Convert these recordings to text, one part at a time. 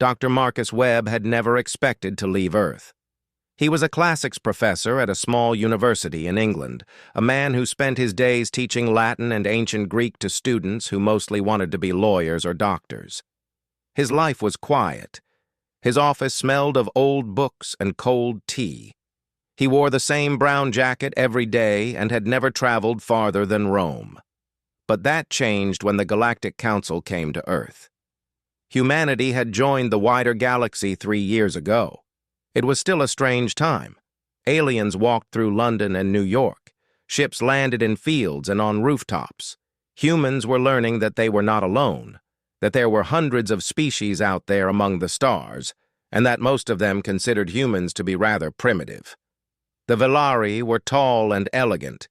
Dr. Marcus Webb had never expected to leave Earth. He was a classics professor at a small university in England, a man who spent his days teaching Latin and ancient Greek to students who mostly wanted to be lawyers or doctors. His life was quiet. His office smelled of old books and cold tea. He wore the same brown jacket every day and had never traveled farther than Rome. But that changed when the Galactic Council came to Earth. Humanity had joined the wider galaxy 3 years ago. It was still a strange time. Aliens walked through London and New York. Ships landed in fields and on rooftops. Humans were learning that they were not alone, that there were hundreds of species out there among the stars, and that most of them considered humans to be rather primitive. The Velari were tall and elegant,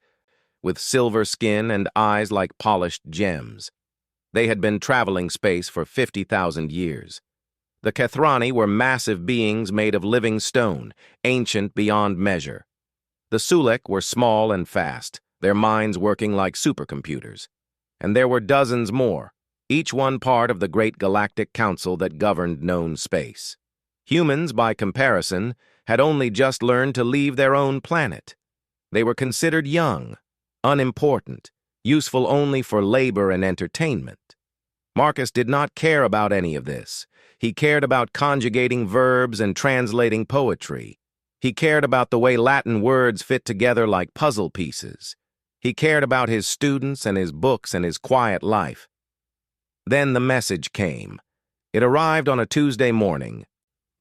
with silver skin and eyes like polished gems. They had been traveling space for 50,000 years. The Kethrani were massive beings made of living stone, ancient beyond measure. The Sulek were small and fast, their minds working like supercomputers. And there were dozens more, each one part of the great galactic council that governed known space. Humans, by comparison, had only just learned to leave their own planet. They were considered young, unimportant, useful only for labor and entertainment. Marcus did not care about any of this. He cared about conjugating verbs and translating poetry. He cared about the way Latin words fit together like puzzle pieces. He cared about his students and his books and his quiet life. Then the message came. It arrived on a Tuesday morning,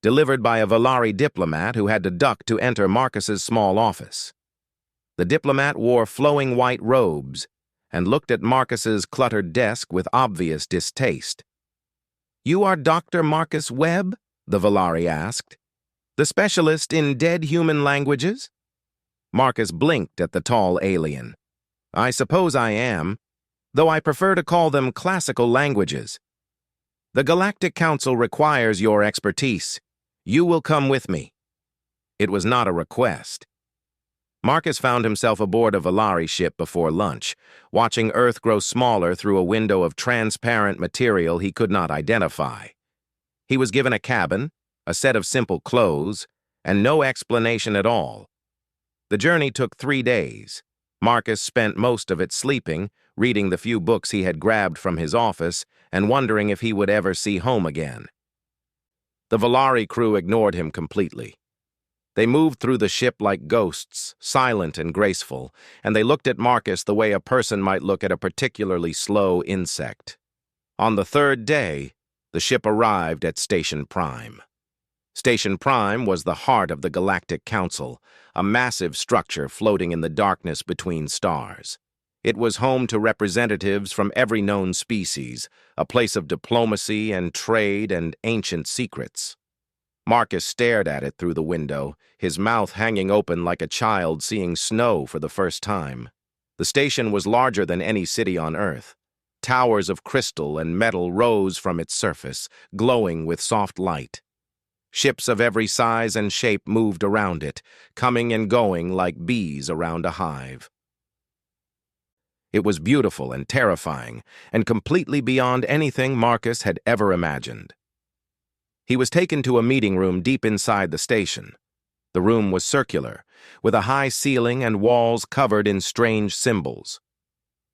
delivered by a Velari diplomat who had to duck to enter Marcus's small office. The diplomat wore flowing white robes and looked at Marcus's cluttered desk with obvious distaste. "You are Dr. Marcus Webb?" the Velari asked. "The specialist in dead human languages?" Marcus blinked at the tall alien. "I suppose I am, though I prefer to call them classical languages. The Galactic Council requires your expertise. You will come with me." It was not a request. Marcus found himself aboard a Velari ship before lunch, watching Earth grow smaller through a window of transparent material he could not identify. He was given a cabin, a set of simple clothes, and no explanation at all. The journey took 3 days. Marcus spent most of it sleeping, reading the few books he had grabbed from his office, and wondering if he would ever see home again. The Velari crew ignored him completely. They moved through the ship like ghosts, silent and graceful, and they looked at Marcus the way a person might look at a particularly slow insect. On the 3rd day, the ship arrived at Station Prime. Station Prime was the heart of the Galactic Council, a massive structure floating in the darkness between stars. It was home to representatives from every known species, a place of diplomacy and trade and ancient secrets. Marcus stared at it through the window, his mouth hanging open like a child seeing snow for the first time. The station was larger than any city on Earth. Towers of crystal and metal rose from its surface, glowing with soft light. Ships of every size and shape moved around it, coming and going like bees around a hive. It was beautiful and terrifying, and completely beyond anything Marcus had ever imagined. He was taken to a meeting room deep inside the station. The room was circular, with a high ceiling and walls covered in strange symbols.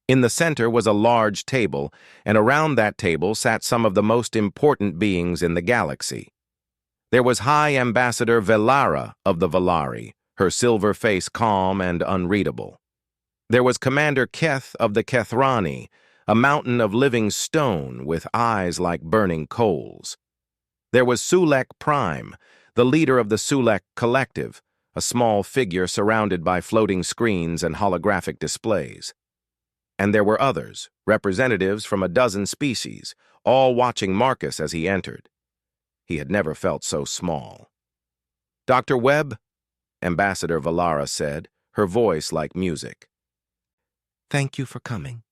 In the center was a large table, and around that table sat some of the most important beings in the galaxy. There was High Ambassador Velara of the Velari, her silver face calm and unreadable. There was Commander Keth of the Kethrani, a mountain of living stone with eyes like burning coals. There was Sulek Prime, the leader of the Sulek Collective, a small figure surrounded by floating screens and holographic displays. And there were others, representatives from a dozen species, all watching Marcus as he entered. He had never felt so small. "Dr. Webb," Ambassador Velara said, her voice like music. "Thank you for coming."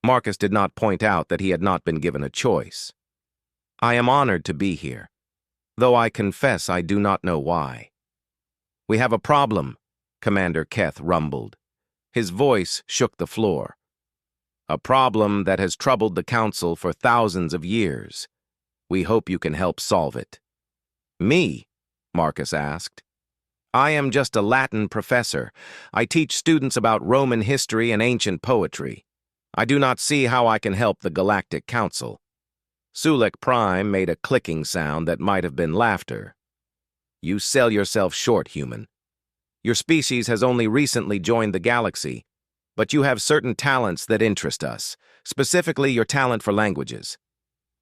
Marcus did not point out that he had not been given a choice. "I am honored to be here, though I confess I do not know why." "We have a problem," Commander Keth rumbled. His voice shook the floor. "A problem that has troubled the Council for thousands of years. We hope you can help solve it." "Me?" Marcus asked. "I am just a Latin professor. I teach students about Roman history and ancient poetry. I do not see how I can help the Galactic Council." Sulek Prime made a clicking sound that might have been laughter. "You sell yourself short, human. Your species has only recently joined the galaxy, but you have certain talents that interest us, specifically your talent for languages."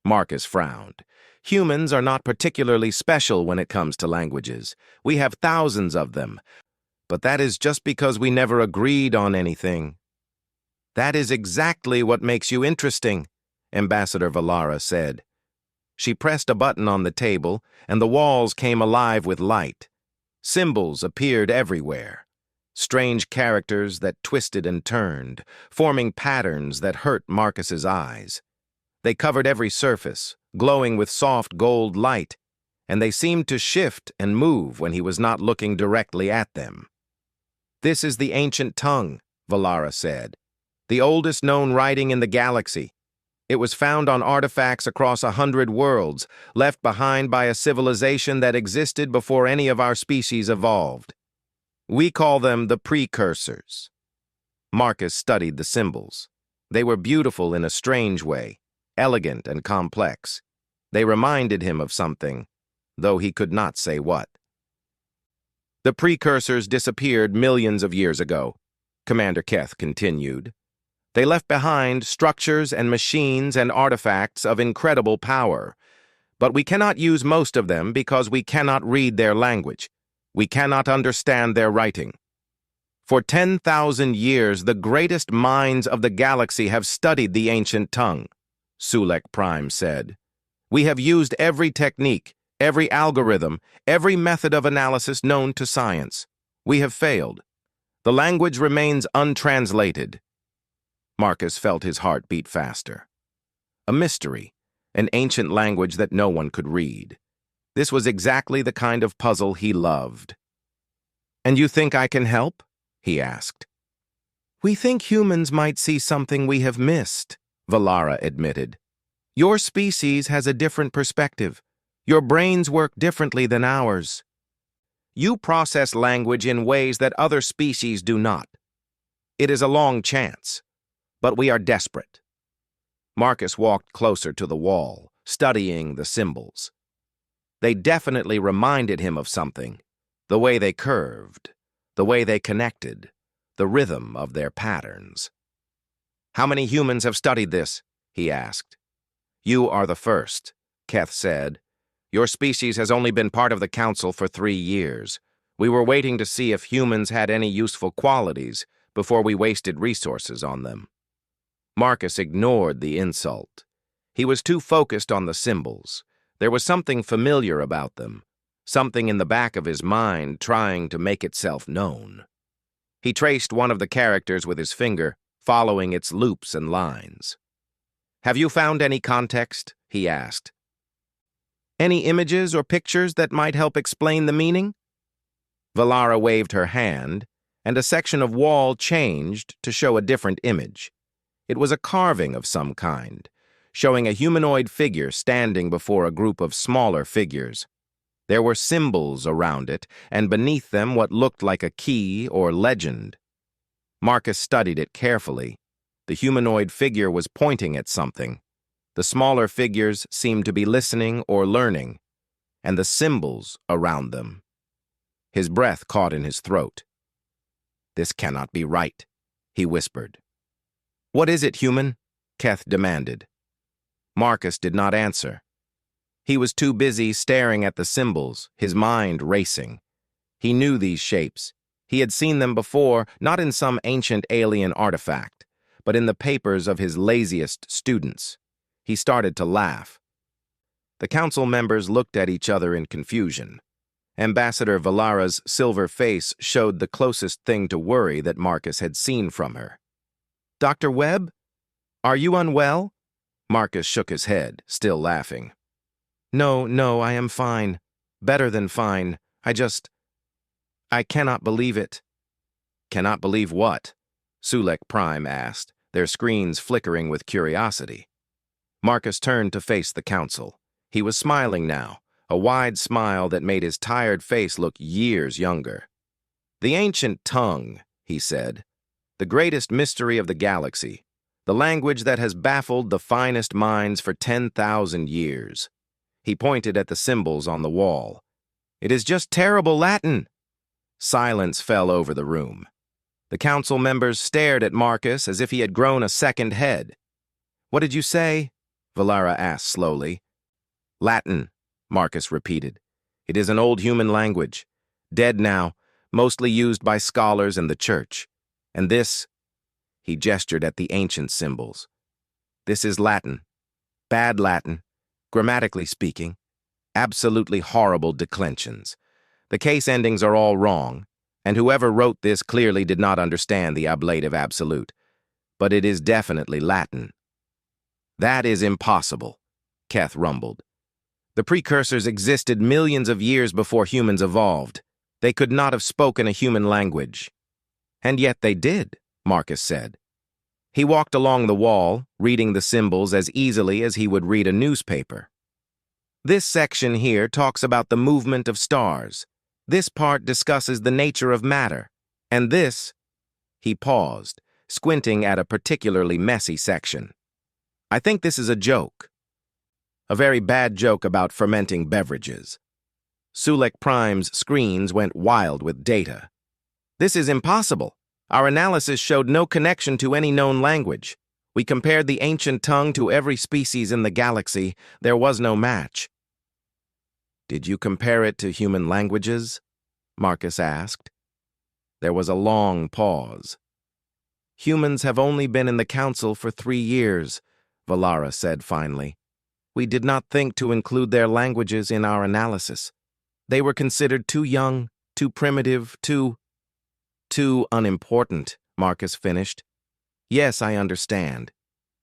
Marcus frowned. "Humans are not particularly special when it comes to languages. We have thousands of them, but that is just because we never agreed on anything." "That is exactly what makes you interesting," Ambassador Valara said. She pressed a button on the table, and the walls came alive with light. Symbols appeared everywhere. Strange characters that twisted and turned, forming patterns that hurt Marcus's eyes. They covered every surface, glowing with soft gold light, and they seemed to shift and move when he was not looking directly at them. "This is the ancient tongue," Valara said. "The oldest known writing in the galaxy. It was found on artifacts across 100 worlds, left behind by a civilization that existed before any of our species evolved. We call them the precursors." Marcus studied the symbols. They were beautiful in a strange way, elegant and complex. They reminded him of something, though he could not say what. "The precursors disappeared millions of years ago," Commander Keth continued. "They left behind structures and machines and artifacts of incredible power, but we cannot use most of them because we cannot read their language. We cannot understand their writing. For 10,000 years, the greatest minds of the galaxy have studied the ancient tongue," Sulek Prime said. "We have used every technique, every algorithm, every method of analysis known to science. We have failed. The language remains untranslated." Marcus felt his heart beat faster. A mystery, an ancient language that no one could read. This was exactly the kind of puzzle he loved. "And you think I can help?" he asked. "We think humans might see something we have missed," Valara admitted. "Your species has a different perspective. Your brains work differently than ours. You process language in ways that other species do not. It is a long chance, but we are desperate." Marcus walked closer to the wall, studying the symbols. They definitely reminded him of something, the way they curved, the way they connected, the rhythm of their patterns. "How many humans have studied this?" he asked. "You are the first," Keth said. "Your species has only been part of the Council for 3 years. We were waiting to see if humans had any useful qualities before we wasted resources on them." Marcus ignored the insult. He was too focused on the symbols. There was something familiar about them, something in the back of his mind trying to make itself known. He traced one of the characters with his finger, following its loops and lines. "Have you found any context?" he asked. "Any images or pictures that might help explain the meaning?" Valara waved her hand, and a section of wall changed to show a different image. It was a carving of some kind, showing a humanoid figure standing before a group of smaller figures. There were symbols around it, and beneath them what looked like a key or legend. Marcus studied it carefully. The humanoid figure was pointing at something. The smaller figures seemed to be listening or learning, and the symbols around them. His breath caught in his throat. "This cannot be right," he whispered. "What is it, human?" Keth demanded. Marcus did not answer. He was too busy staring at the symbols, his mind racing. He knew these shapes. He had seen them before, not in some ancient alien artifact, but in the papers of his laziest students. He started to laugh. The council members looked at each other in confusion. Ambassador Valara's silver face showed the closest thing to worry that Marcus had seen from her. "Dr. Webb? Are you unwell?" Marcus shook his head, still laughing. No, I am fine. Better than fine. I cannot believe it." "Cannot believe what?" Sulek Prime asked, their screens flickering with curiosity. Marcus turned to face the council. He was smiling now, a wide smile that made his tired face look years younger. "The ancient tongue," he said, "the greatest mystery of the galaxy, the language that has baffled the finest minds for 10,000 years. He pointed at the symbols on the wall. "It is just terrible Latin." Silence fell over the room. The council members stared at Marcus as if he had grown a second head. "What did you say?" Valara asked slowly. "Latin," Marcus repeated. "It is an old human language, dead now, mostly used by scholars and the church. And this," he gestured at the ancient symbols, "this is Latin. Bad Latin, grammatically speaking. Absolutely horrible declensions. The case endings are all wrong, and whoever wrote this clearly did not understand the ablative absolute. But it is definitely Latin." "That is impossible," Keth rumbled. "The precursors existed millions of years before humans evolved. They could not have spoken a human language." "And yet they did," Marcus said. He walked along the wall, reading the symbols as easily as he would read a newspaper. "This section here talks about the movement of stars. This part discusses the nature of matter. And this—" He paused, squinting at a particularly messy section. "I think this is a joke. A very bad joke about fermenting beverages." Sulek Prime's screens went wild with data. "This is impossible. Our analysis showed no connection to any known language. We compared the ancient tongue to every species in the galaxy. There was no match." "Did you compare it to human languages?" Marcus asked. There was a long pause. "Humans have only been in the council for 3 years," Valara said finally. "We did not think to include their languages in our analysis. They were considered too young, too primitive, too unimportant," Marcus finished. "Yes, I understand.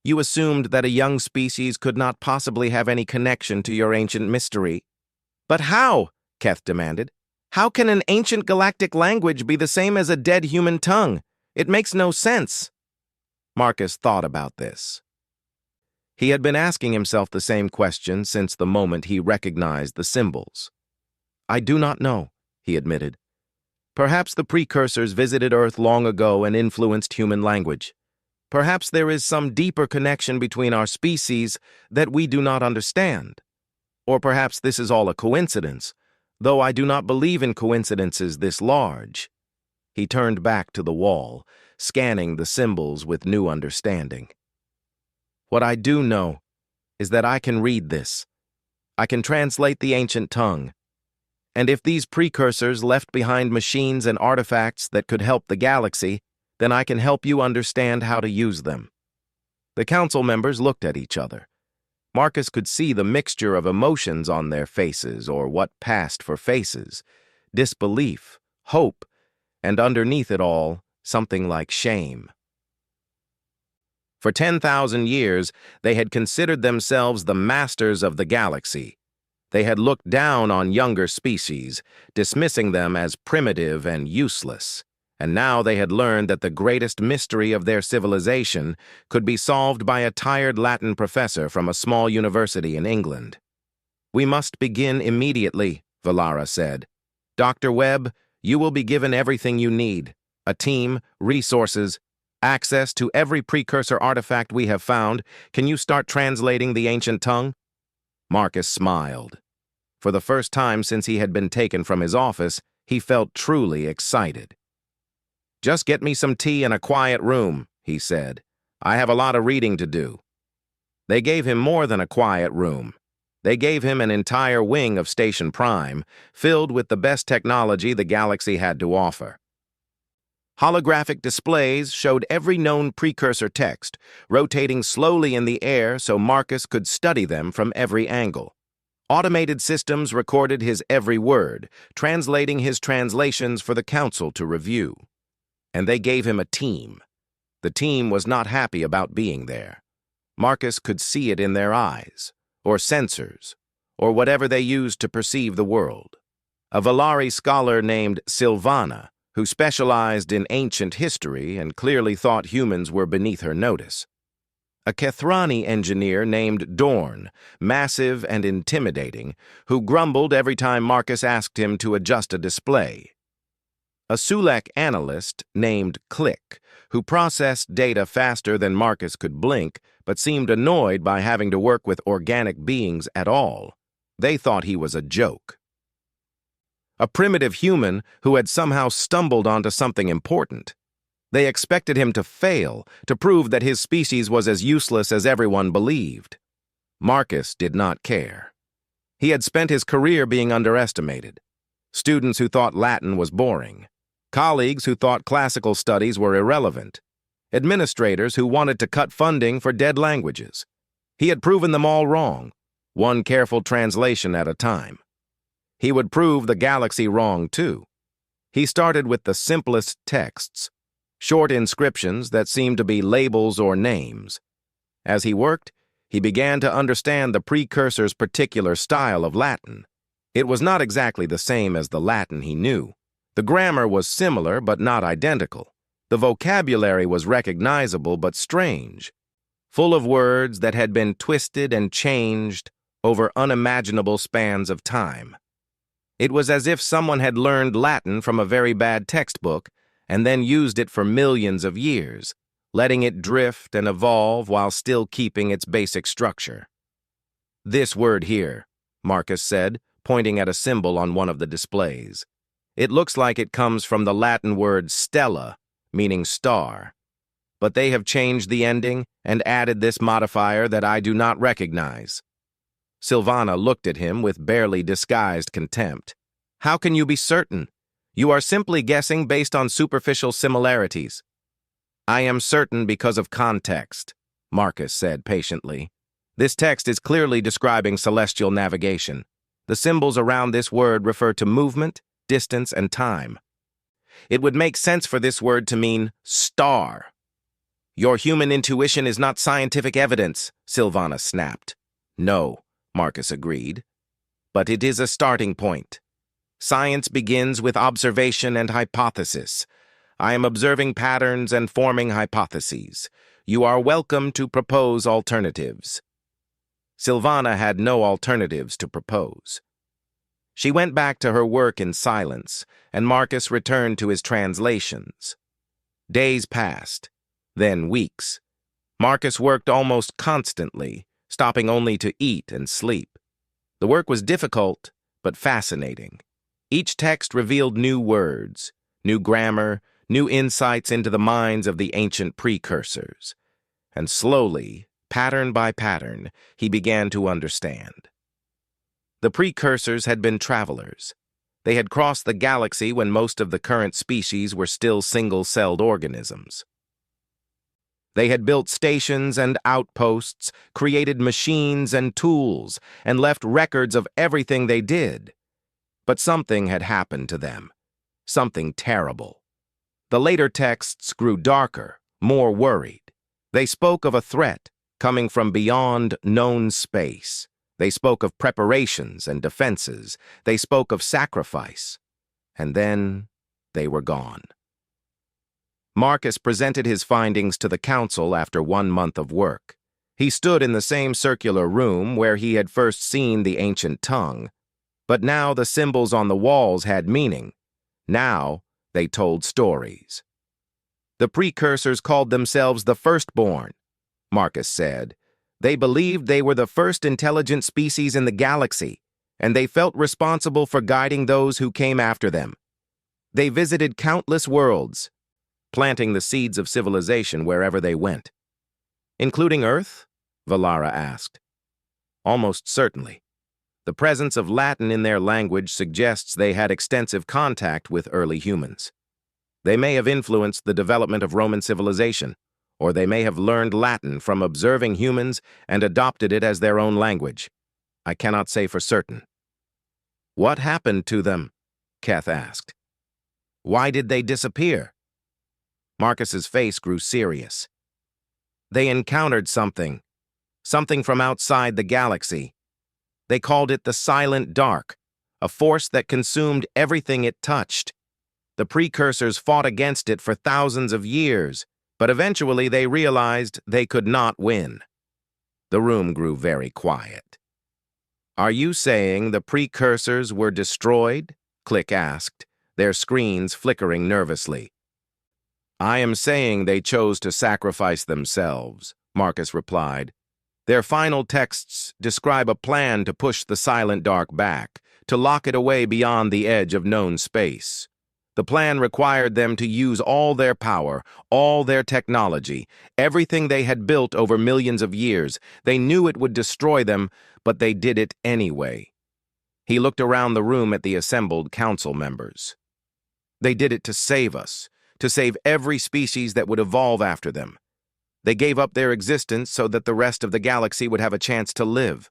You assumed that a young species could not possibly have any connection to your ancient mystery." "But how?" Keth demanded. "How can an ancient galactic language be the same as a dead human tongue? It makes no sense." Marcus thought about this. He had been asking himself the same question since the moment he recognized the symbols. "I do not know," he admitted. "Perhaps the precursors visited Earth long ago and influenced human language. Perhaps there is some deeper connection between our species that we do not understand. Or perhaps this is all a coincidence, though I do not believe in coincidences this large." He turned back to the wall, scanning the symbols with new understanding. "What I do know is that I can read this. I can translate the ancient tongue. And if these precursors left behind machines and artifacts that could help the galaxy, then I can help you understand how to use them." The council members looked at each other. Marcus could see the mixture of emotions on their faces, or what passed for faces: disbelief, hope, and underneath it all, something like shame. For 10,000 years, they had considered themselves the masters of the galaxy. They had looked down on younger species, dismissing them as primitive and useless. And now they had learned that the greatest mystery of their civilization could be solved by a tired Latin professor from a small university in England. "We must begin immediately," Valara said. "Dr. Webb, you will be given everything you need: a team, resources, access to every precursor artifact we have found. Can you start translating the ancient tongue?" Marcus smiled. For the first time since he had been taken from his office, he felt truly excited. "Just get me some tea and a quiet room," he said. "I have a lot of reading to do." They gave him more than a quiet room. They gave him an entire wing of Station Prime, filled with the best technology the galaxy had to offer. Holographic displays showed every known precursor text, rotating slowly in the air so Marcus could study them from every angle. Automated systems recorded his every word, translating his translations for the council to review. And they gave him a team. The team was not happy about being there. Marcus could see it in their eyes, or sensors, or whatever they used to perceive the world. A Valari scholar named Silvana, who specialized in ancient history and clearly thought humans were beneath her notice. a Kethrani engineer named Dorn, massive and intimidating, who grumbled every time Marcus asked him to adjust a display. A Sulek analyst named Click, who processed data faster than Marcus could blink, but seemed annoyed by having to work with organic beings at all. They thought he was a joke. A primitive human who had somehow stumbled onto something important. They expected him to fail, to prove that his species was as useless as everyone believed. Marcus did not care. He had spent his career being underestimated. Students who thought Latin was boring. Colleagues who thought classical studies were irrelevant. Administrators who wanted to cut funding for dead languages. He had proven them all wrong, one careful translation at a time. He would prove the galaxy wrong, too. He started with the simplest texts, short inscriptions that seemed to be labels or names. As he worked, he began to understand the precursor's particular style of Latin. It was not exactly the same as the Latin he knew. The grammar was similar but not identical. The vocabulary was recognizable but strange, full of words that had been twisted and changed over unimaginable spans of time. It was as if someone had learned Latin from a very bad textbook and then used it for millions of years, letting it drift and evolve while still keeping its basic structure. "This word here," Marcus said, pointing at a symbol on one of the displays. "It looks like it comes from the Latin word stella, meaning star. But they have changed the ending and added this modifier that I do not recognize." Silvana looked at him with barely disguised contempt. "How can you be certain? You are simply guessing based on superficial similarities." "I am certain because of context," Marcus said patiently. "This text is clearly describing celestial navigation. The symbols around this word refer to movement, distance, and time. It would make sense for this word to mean star." "Your human intuition is not scientific evidence," Silvana snapped. "No," Marcus agreed. "But it is a starting point. Science begins with observation and hypothesis. I am observing patterns and forming hypotheses. You are welcome to propose alternatives." Silvana had no alternatives to propose. She went back to her work in silence, and Marcus returned to his translations. Days passed, then weeks. Marcus worked almost constantly, stopping only to eat and sleep. The work was difficult, but fascinating. Each text revealed new words, new grammar, new insights into the minds of the ancient precursors. And slowly, pattern by pattern, he began to understand. The precursors had been travelers. They had crossed the galaxy when most of the current species were still single-celled organisms. They had built stations and outposts, created machines and tools, and left records of everything they did. But something had happened to them, something terrible. The later texts grew darker, more worried. They spoke of a threat coming from beyond known space. They spoke of preparations and defenses. They spoke of sacrifice. And then they were gone. Marcus presented his findings to the council after 1 month of work. He stood in the same circular room where he had first seen the ancient tongue. But now the symbols on the walls had meaning. Now they told stories. "The precursors called themselves the firstborn," Marcus said. "They believed they were the first intelligent species in the galaxy, and they felt responsible for guiding those who came after them. They visited countless worlds, planting the seeds of civilization wherever they went." "Including Earth?" Valara asked. "Almost certainly. The presence of Latin in their language suggests they had extensive contact with early humans. They may have influenced the development of Roman civilization, or they may have learned Latin from observing humans and adopted it as their own language. I cannot say for certain." "What happened to them?" Keth asked. "Why did they disappear?" Marcus's face grew serious. "They encountered something from outside the galaxy. They called it the Silent Dark, a force that consumed everything it touched. The precursors fought against it for thousands of years, But eventually they realized they could not win. The room grew very quiet. "Are you saying the precursors were destroyed?" Click asked, their screens flickering nervously. "I am saying they chose to sacrifice themselves," Marcus replied. "Their final texts describe a plan to push the Silent Dark back, to lock it away beyond the edge of known space. The plan required them to use all their power, all their technology, everything they had built over millions of years. They knew it would destroy them, but they did it anyway." He looked around the room at the assembled council members. "They did it to save us, to save every species that would evolve after them. They gave up their existence so that the rest of the galaxy would have a chance to live."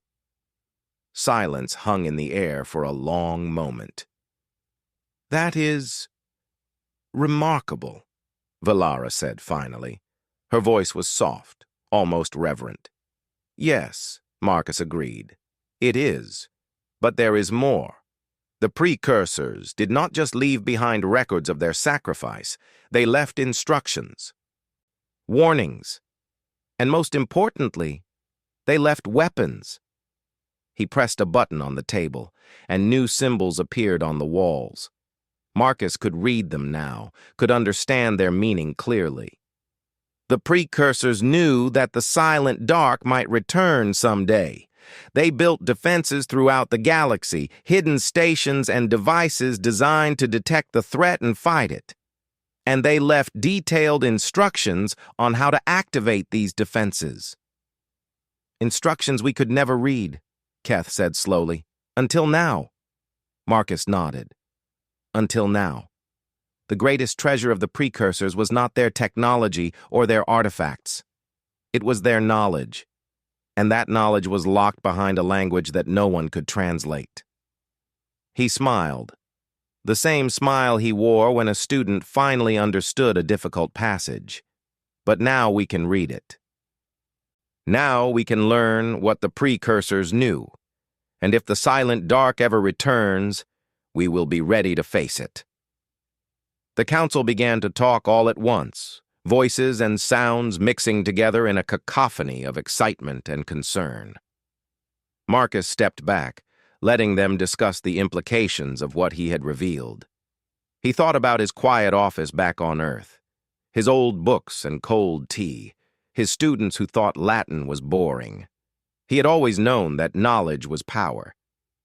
Silence hung in the air for a long moment. "That is remarkable," Valara said finally. Her voice was soft, almost reverent. "Yes," Marcus agreed. "It is. But there is more. The precursors did not just leave behind records of their sacrifice, they left instructions, warnings, and most importantly, they left weapons." He pressed a button on the table, and new symbols appeared on the walls. Marcus could read them now, could understand their meaning clearly. The precursors knew that the Silent Dark might return someday. They built defenses throughout the galaxy, hidden stations and devices designed to detect the threat and fight it. And they left detailed instructions on how to activate these defenses. "Instructions we could never read," Keth said slowly. "Until now." Marcus nodded. "Until now. The greatest treasure of the precursors was not their technology or their artifacts. It was their knowledge. And that knowledge was locked behind a language that no one could translate." He smiled. The same smile he wore when a student finally understood a difficult passage. "But now we can read it. Now we can learn what the precursors knew. And if the Silent Dark ever returns, we will be ready to face it." The council began to talk all at once, voices and sounds mixing together in a cacophony of excitement and concern. Marcus stepped back, letting them discuss the implications of what he had revealed. He thought about his quiet office back on Earth, his old books and cold tea, his students who thought Latin was boring. He had always known that knowledge was power.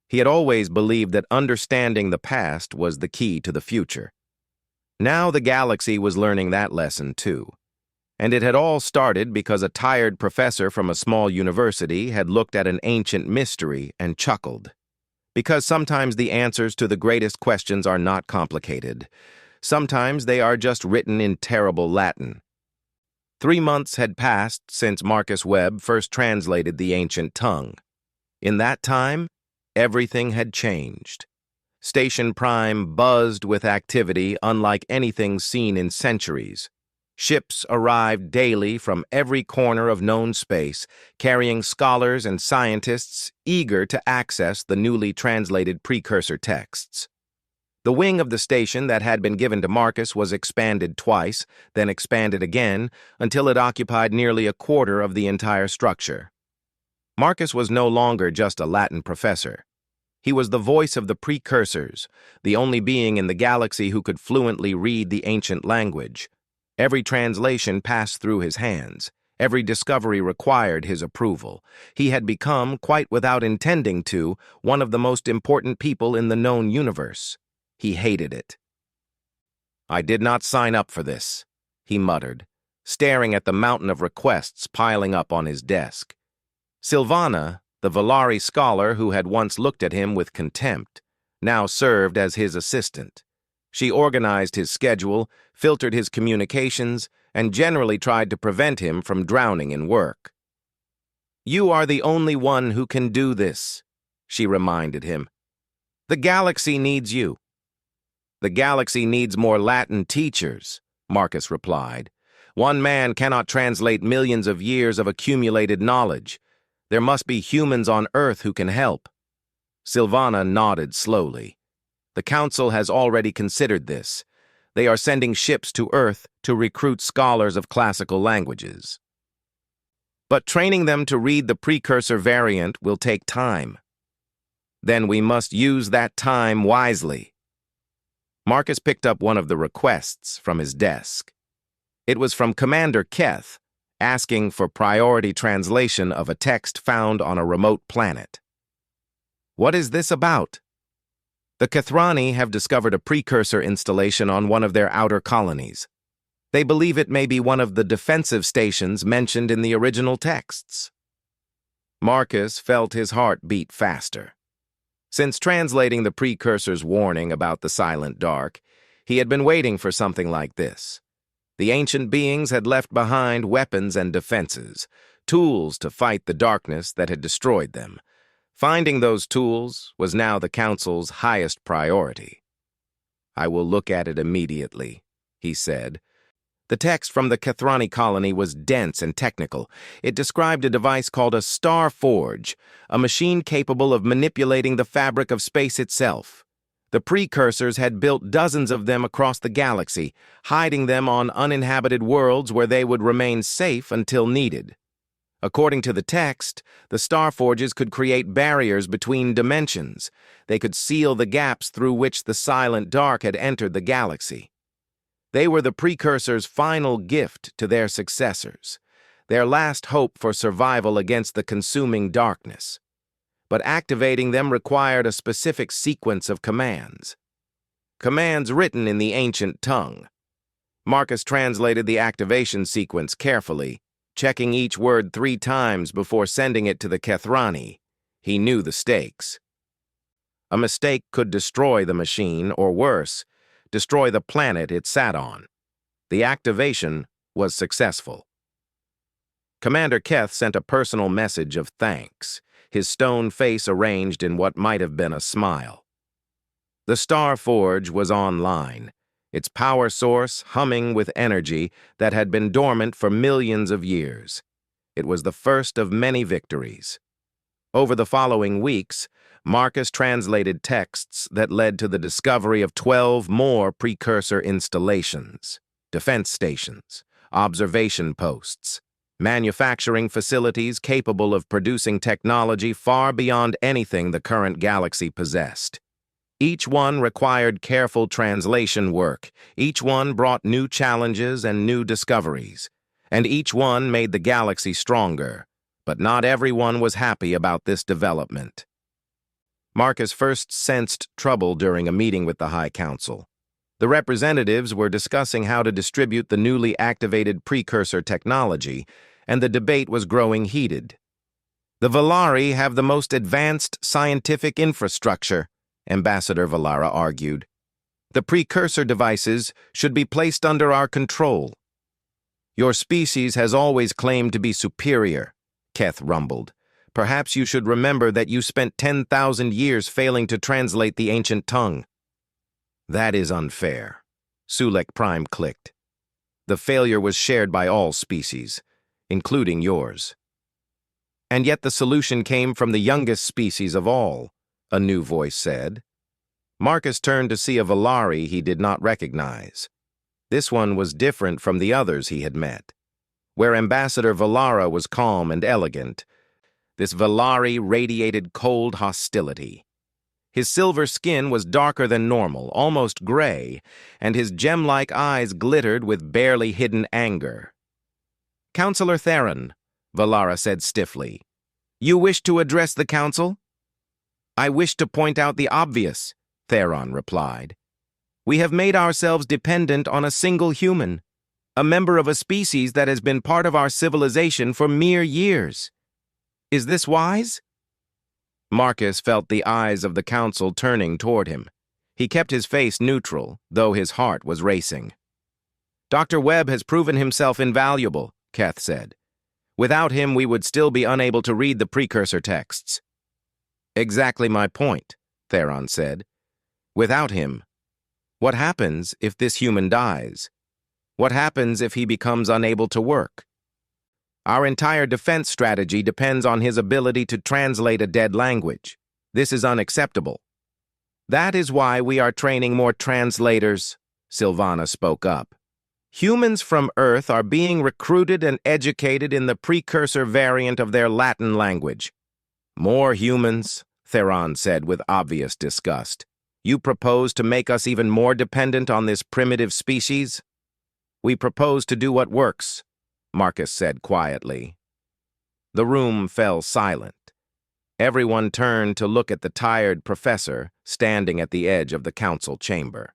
He had always believed that understanding the past was the key to the future. Now the galaxy was learning that lesson too. And it had all started because a tired professor from a small university had looked at an ancient mystery and chuckled. Because sometimes the answers to the greatest questions are not complicated. Sometimes they are just written in terrible Latin. 3 months had passed since Marcus Webb first translated the ancient tongue. In that time, everything had changed. Station Prime buzzed with activity unlike anything seen in centuries. Ships arrived daily from every corner of known space, carrying scholars and scientists eager to access the newly translated precursor texts. The wing of the station that had been given to Marcus was expanded twice, then expanded again, until it occupied nearly a quarter of the entire structure. Marcus was no longer just a Latin professor. He was the voice of the precursors, the only being in the galaxy who could fluently read the ancient language. Every translation passed through his hands. Every discovery required his approval. He had become, quite without intending to, one of the most important people in the known universe. He hated it. "I did not sign up for this," he muttered, staring at the mountain of requests piling up on his desk. Silvana, the Valari scholar who had once looked at him with contempt, now served as his assistant. She organized his schedule, filtered his communications, and generally tried to prevent him from drowning in work. "You are the only one who can do this," she reminded him. "The galaxy needs you." "The galaxy needs more Latin teachers," Marcus replied. "One man cannot translate millions of years of accumulated knowledge. There must be humans on Earth who can help." Silvana nodded slowly. "The Council has already considered this. They are sending ships to Earth to recruit scholars of classical languages. But training them to read the precursor variant will take time. Then we must use that time wisely. Marcus picked up one of the requests from his desk. It was from Commander Keth, asking for priority translation of a text found on a remote planet. What is this about? The Kethrani have discovered a precursor installation on one of their outer colonies. They believe it may be one of the defensive stations mentioned in the original texts. Marcus felt his heart beat faster. Since translating the precursor's warning about the silent dark, he had been waiting for something like this. The ancient beings had left behind weapons and defenses, tools to fight the darkness that had destroyed them. Finding those tools was now the Council's highest priority. "I will look at it immediately," he said. The text from the Kethrani colony was dense and technical. It described a device called a Star Forge, a machine capable of manipulating the fabric of space itself. The precursors had built dozens of them across the galaxy, hiding them on uninhabited worlds where they would remain safe until needed. According to the text, the Star Forges could create barriers between dimensions. They could seal the gaps through which the silent dark had entered the galaxy. They were the precursor's final gift to their successors, their last hope for survival against the consuming darkness. But activating them required a specific sequence of commands. Commands written in the ancient tongue. Marcus translated the activation sequence carefully, checking each word 3 times before sending it to the Kethrani. He knew the stakes. A mistake could destroy the machine, or worse, destroy the planet it sat on. The activation was successful. Commander Keth sent a personal message of thanks, his stone face arranged in what might have been a smile. The Star Forge was online, its power source humming with energy that had been dormant for millions of years. It was the first of many victories. Over the following weeks, Marcus translated texts that led to the discovery of 12 more precursor installations, defense stations, observation posts, manufacturing facilities capable of producing technology far beyond anything the current galaxy possessed. Each one required careful translation work, each one brought new challenges and new discoveries, and each one made the galaxy stronger, but not everyone was happy about this development. Marcus first sensed trouble during a meeting with the High Council. The representatives were discussing how to distribute the newly activated precursor technology, and the debate was growing heated. "The Valari have the most advanced scientific infrastructure," Ambassador Valara argued. "The precursor devices should be placed under our control." "Your species has always claimed to be superior," Keth rumbled. "Perhaps you should remember that you spent 10,000 years failing to translate the ancient tongue." "That is unfair," Sulek Prime clicked. "The failure was shared by all species, including yours." "And yet the solution came from the youngest species of all," a new voice said. Marcus turned to see a Valari he did not recognize. This one was different from the others he had met. Where Ambassador Valara was calm and elegant, this Valari radiated cold hostility. His silver skin was darker than normal, almost gray, and his gem-like eyes glittered with barely hidden anger. "Councillor Theron," Valara said stiffly, "you wish to address the council?" "I wish to point out the obvious," Theron replied. "We have made ourselves dependent on a single human, a member of a species that has been part of our civilization for mere years. Is this wise?" Marcus felt the eyes of the council turning toward him. He kept his face neutral, though his heart was racing. "Dr. Webb has proven himself invaluable," Keth said. "Without him, we would still be unable to read the precursor texts." "Exactly my point," Theron said. "Without him, what happens if this human dies? What happens if he becomes unable to work? Our entire defense strategy depends on his ability to translate a dead language. This is unacceptable. That is why we are training more translators," Sylvana spoke up. Humans from Earth are being recruited and educated in the precursor variant of their Latin language. More humans, Theron said with obvious disgust. You propose to make us even more dependent on this primitive species? We propose to do what works, Marcus said quietly. The room fell silent. Everyone turned to look at the tired professor standing at the edge of the council chamber.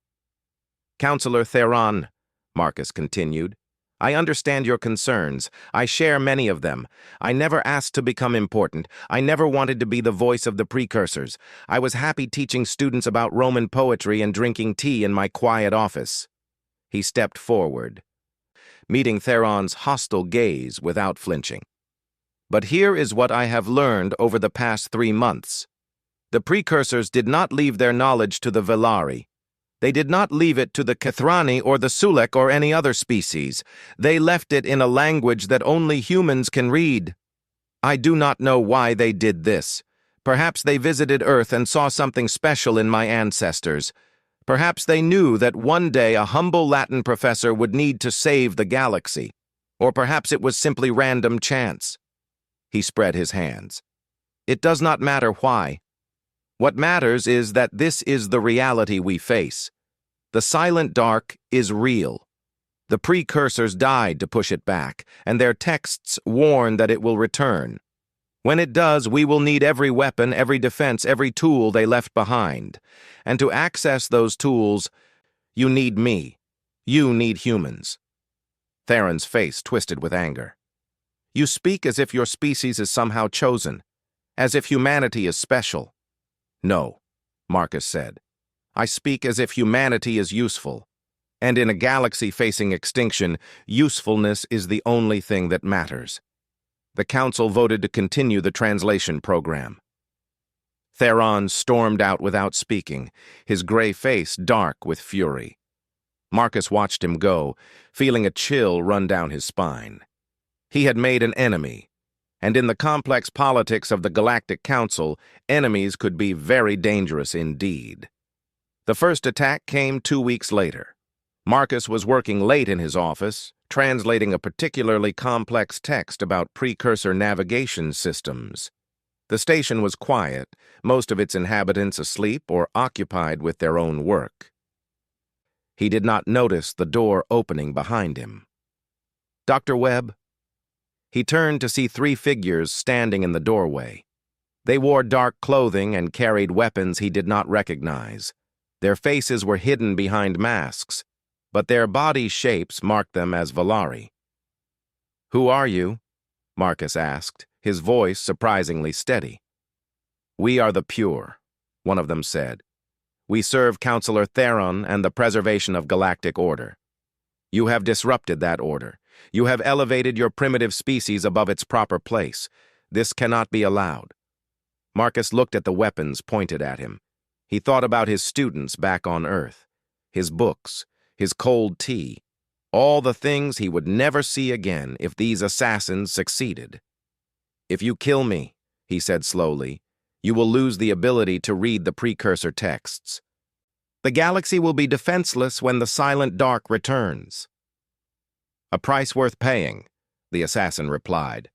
Counselor Theron, Marcus continued, I understand your concerns. I share many of them. I never asked to become important. I never wanted to be the voice of the precursors. I was happy teaching students about Roman poetry and drinking tea in my quiet office. He stepped forward, meeting Theron's hostile gaze without flinching. But here is what I have learned over the past 3 months. The precursors did not leave their knowledge to the Velari. They did not leave it to the Kathrani or the Sulek or any other species. They left it in a language that only humans can read. I do not know why they did this. Perhaps they visited Earth and saw something special in my ancestors. Perhaps they knew that one day a humble Latin professor would need to save the galaxy. Or perhaps it was simply random chance. He spread his hands. It does not matter why. What matters is that this is the reality we face. The silent dark is real. The precursors died to push it back, and their texts warn that it will return. When it does, we will need every weapon, every defense, every tool they left behind. And to access those tools, you need me. You need humans. Theron's face twisted with anger. You speak as if your species is somehow chosen, as if humanity is special. No, Marcus said. I speak as if humanity is useful. And in a galaxy facing extinction, usefulness is the only thing that matters. The council voted to continue the translation program. Theron stormed out without speaking, his gray face dark with fury. Marcus watched him go, feeling a chill run down his spine. He had made an enemy, and in the complex politics of the Galactic Council, enemies could be very dangerous indeed. The first attack came 2 weeks later. Marcus was working late in his office, translating a particularly complex text about precursor navigation systems. The station was quiet, most of its inhabitants asleep or occupied with their own work. He did not notice the door opening behind him. Dr. Webb? He turned to see 3 figures standing in the doorway. They wore dark clothing and carried weapons he did not recognize. Their faces were hidden behind masks, but their body shapes marked them as Velari. Who are you? Marcus asked, his voice surprisingly steady. We are the Pure, one of them said. We serve Counselor Theron and the preservation of galactic order. You have disrupted that order. You have elevated your primitive species above its proper place. This cannot be allowed. Marcus looked at the weapons pointed at him. He thought about his students back on Earth, his books, his cold tea, all the things he would never see again if these assassins succeeded. If you kill me, he said slowly, you will lose the ability to read the precursor texts. The galaxy will be defenseless when the silent dark returns. A price worth paying, the assassin replied.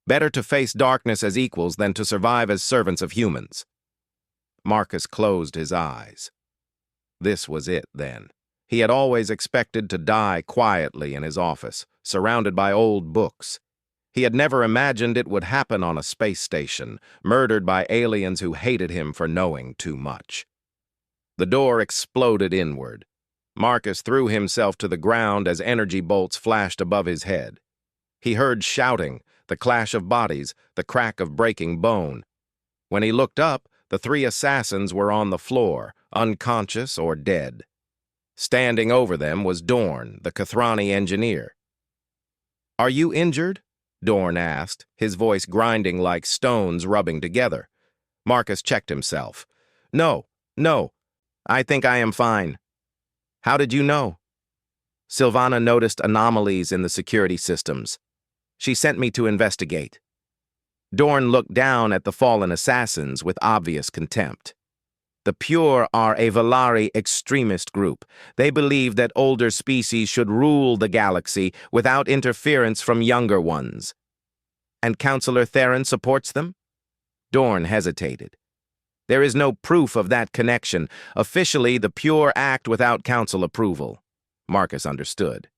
Better to face darkness as equals than to survive as servants of humans. Marcus closed his eyes. This was it, then. He had always expected to die quietly in his office, surrounded by old books. He had never imagined it would happen on a space station, murdered by aliens who hated him for knowing too much. The door exploded inward. Marcus threw himself to the ground as energy bolts flashed above his head. He heard shouting, the clash of bodies, the crack of breaking bone. When he looked up, the 3 assassins were on the floor, unconscious or dead. Standing over them was Dorn, the Kathrani engineer. Are you injured? Dorn asked, his voice grinding like stones rubbing together. Marcus checked himself. No, I think I am fine. How did you know? Sylvana noticed anomalies in the security systems. She sent me to investigate. Dorn looked down at the fallen assassins with obvious contempt. The Pure are a Valari extremist group. They believe that older species should rule the galaxy without interference from younger ones. And Counselor Theron supports them? Dorn hesitated. There is no proof of that connection. Officially, the Pure act without council approval. Marcus understood.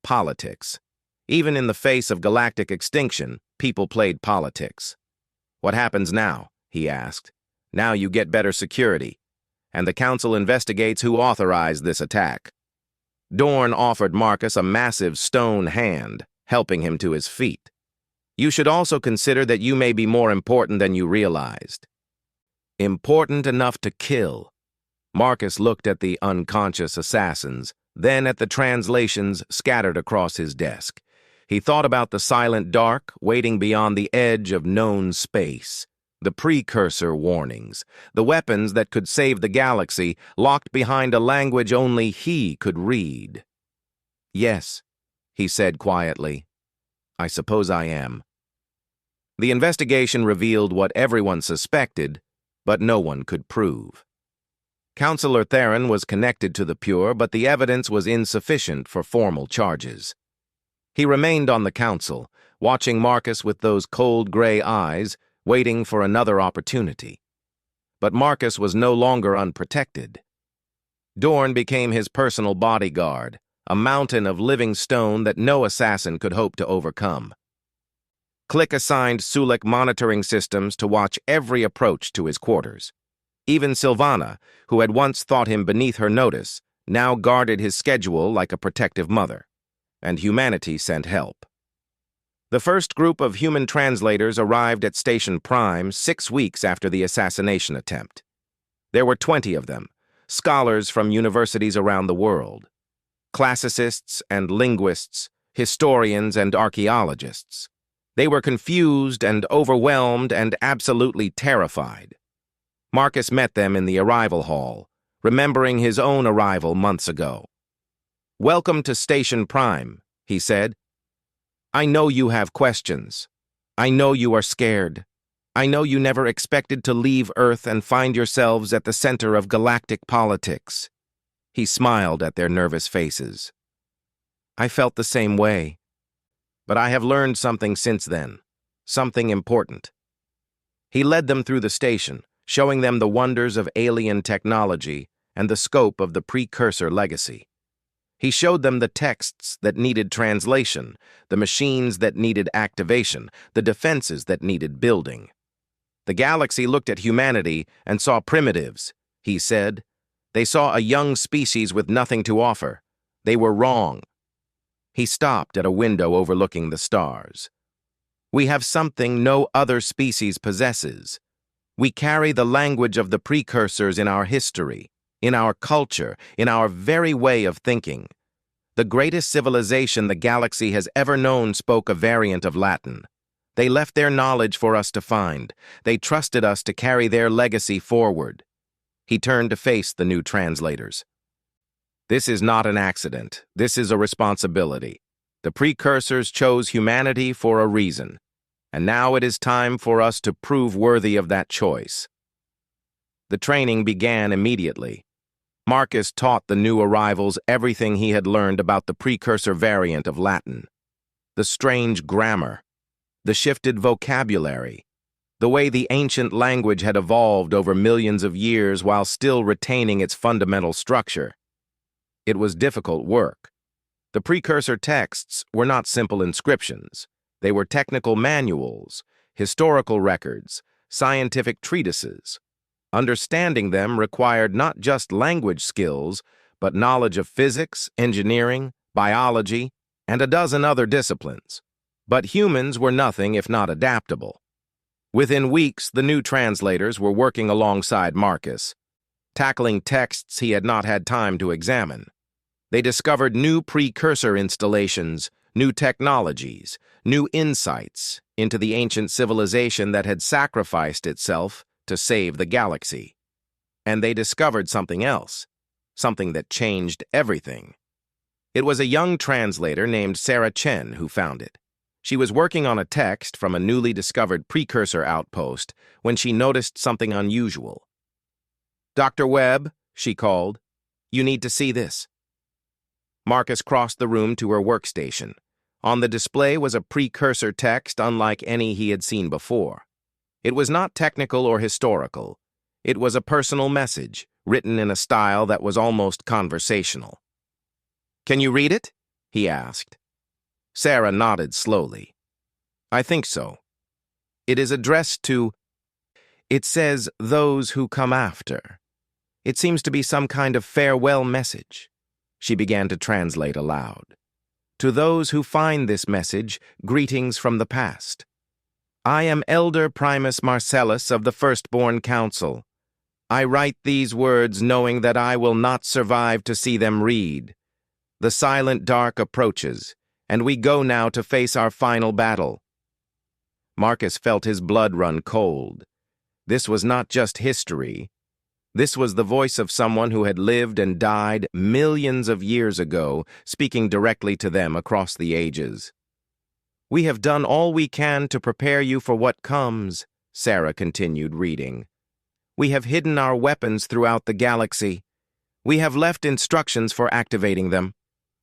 Politics. Even in the face of galactic extinction, people played politics. What happens now? He asked. Now you get better security. And the council investigates who authorized this attack. Dorn offered Marcus a massive stone hand, helping him to his feet. You should also consider that you may be more important than you realized. Important enough to kill. Marcus looked at the unconscious assassins, then at the translations scattered across his desk. He thought about the silent dark waiting beyond the edge of known space, the precursor warnings, the weapons that could save the galaxy locked behind a language only he could read. Yes, he said quietly. I suppose I am. The investigation revealed what everyone suspected, but no one could prove. Counselor Theron was connected to the Pure, but the evidence was insufficient for formal charges. He remained on the council, watching Marcus with those cold gray eyes, waiting for another opportunity. But Marcus was no longer unprotected. Dorn became his personal bodyguard, a mountain of living stone that no assassin could hope to overcome. Click assigned Sulek monitoring systems to watch every approach to his quarters. Even Sylvana, who had once thought him beneath her notice, now guarded his schedule like a protective mother. And humanity sent help. The first group of human translators arrived at Station Prime 6 weeks after the assassination attempt. There were 20 of them, scholars from universities around the world, classicists and linguists, historians and archaeologists. They were confused and overwhelmed and absolutely terrified. Marcus met them in the arrival hall, remembering his own arrival months ago. Welcome to Station Prime, he said. I know you have questions. I know you are scared. I know you never expected to leave Earth and find yourselves at the center of galactic politics. He smiled at their nervous faces. I felt the same way. But I have learned something since then, something important. He led them through the station, showing them the wonders of alien technology and the scope of the precursor legacy. He showed them the texts that needed translation, the machines that needed activation, the defenses that needed building. The galaxy looked at humanity and saw primitives, he said. They saw a young species with nothing to offer. They were wrong. He stopped at a window overlooking the stars. We have something no other species possesses. We carry the language of the precursors in our history, in our culture, in our very way of thinking. The greatest civilization the galaxy has ever known spoke a variant of Latin. They left their knowledge for us to find. They trusted us to carry their legacy forward. He turned to face the new translators. This is not an accident. This is a responsibility. The precursors chose humanity for a reason, and now it is time for us to prove worthy of that choice. The training began immediately. Marcus taught the new arrivals everything he had learned about the precursor variant of Latin. The strange grammar, the shifted vocabulary, the way the ancient language had evolved over millions of years while still retaining its fundamental structure. It was difficult work. The precursor texts were not simple inscriptions. They were technical manuals, historical records, scientific treatises. Understanding them required not just language skills, but knowledge of physics, engineering, biology, and a dozen other disciplines. But humans were nothing if not adaptable. Within weeks, the new translators were working alongside Marcus, tackling texts he had not had time to examine. They discovered new precursor installations, new technologies, new insights into the ancient civilization that had sacrificed itself to save the galaxy. And they discovered something else, something that changed everything. It was a young translator named Sarah Chen who found it. She was working on a text from a newly discovered precursor outpost when she noticed something unusual. "Dr. Webb," she called, "you need to see this." Marcus crossed the room to her workstation. On the display was a precursor text unlike any he had seen before. It was not technical or historical. It was a personal message, written in a style that was almost conversational. "Can you read it?" he asked. Sarah nodded slowly. "I think so. It is addressed to... It says, those who come after. It seems to be some kind of farewell message." She began to translate aloud. "To those who find this message, greetings from the past. I am Elder Primus Marcellus of the Firstborn Council. I write these words knowing that I will not survive to see them read. The silent dark approaches, and we go now to face our final battle." Marcus felt his blood run cold. This was not just history. This was the voice of someone who had lived and died millions of years ago, speaking directly to them across the ages. "We have done all we can to prepare you for what comes," Sarah continued reading. "We have hidden our weapons throughout the galaxy. We have left instructions for activating them.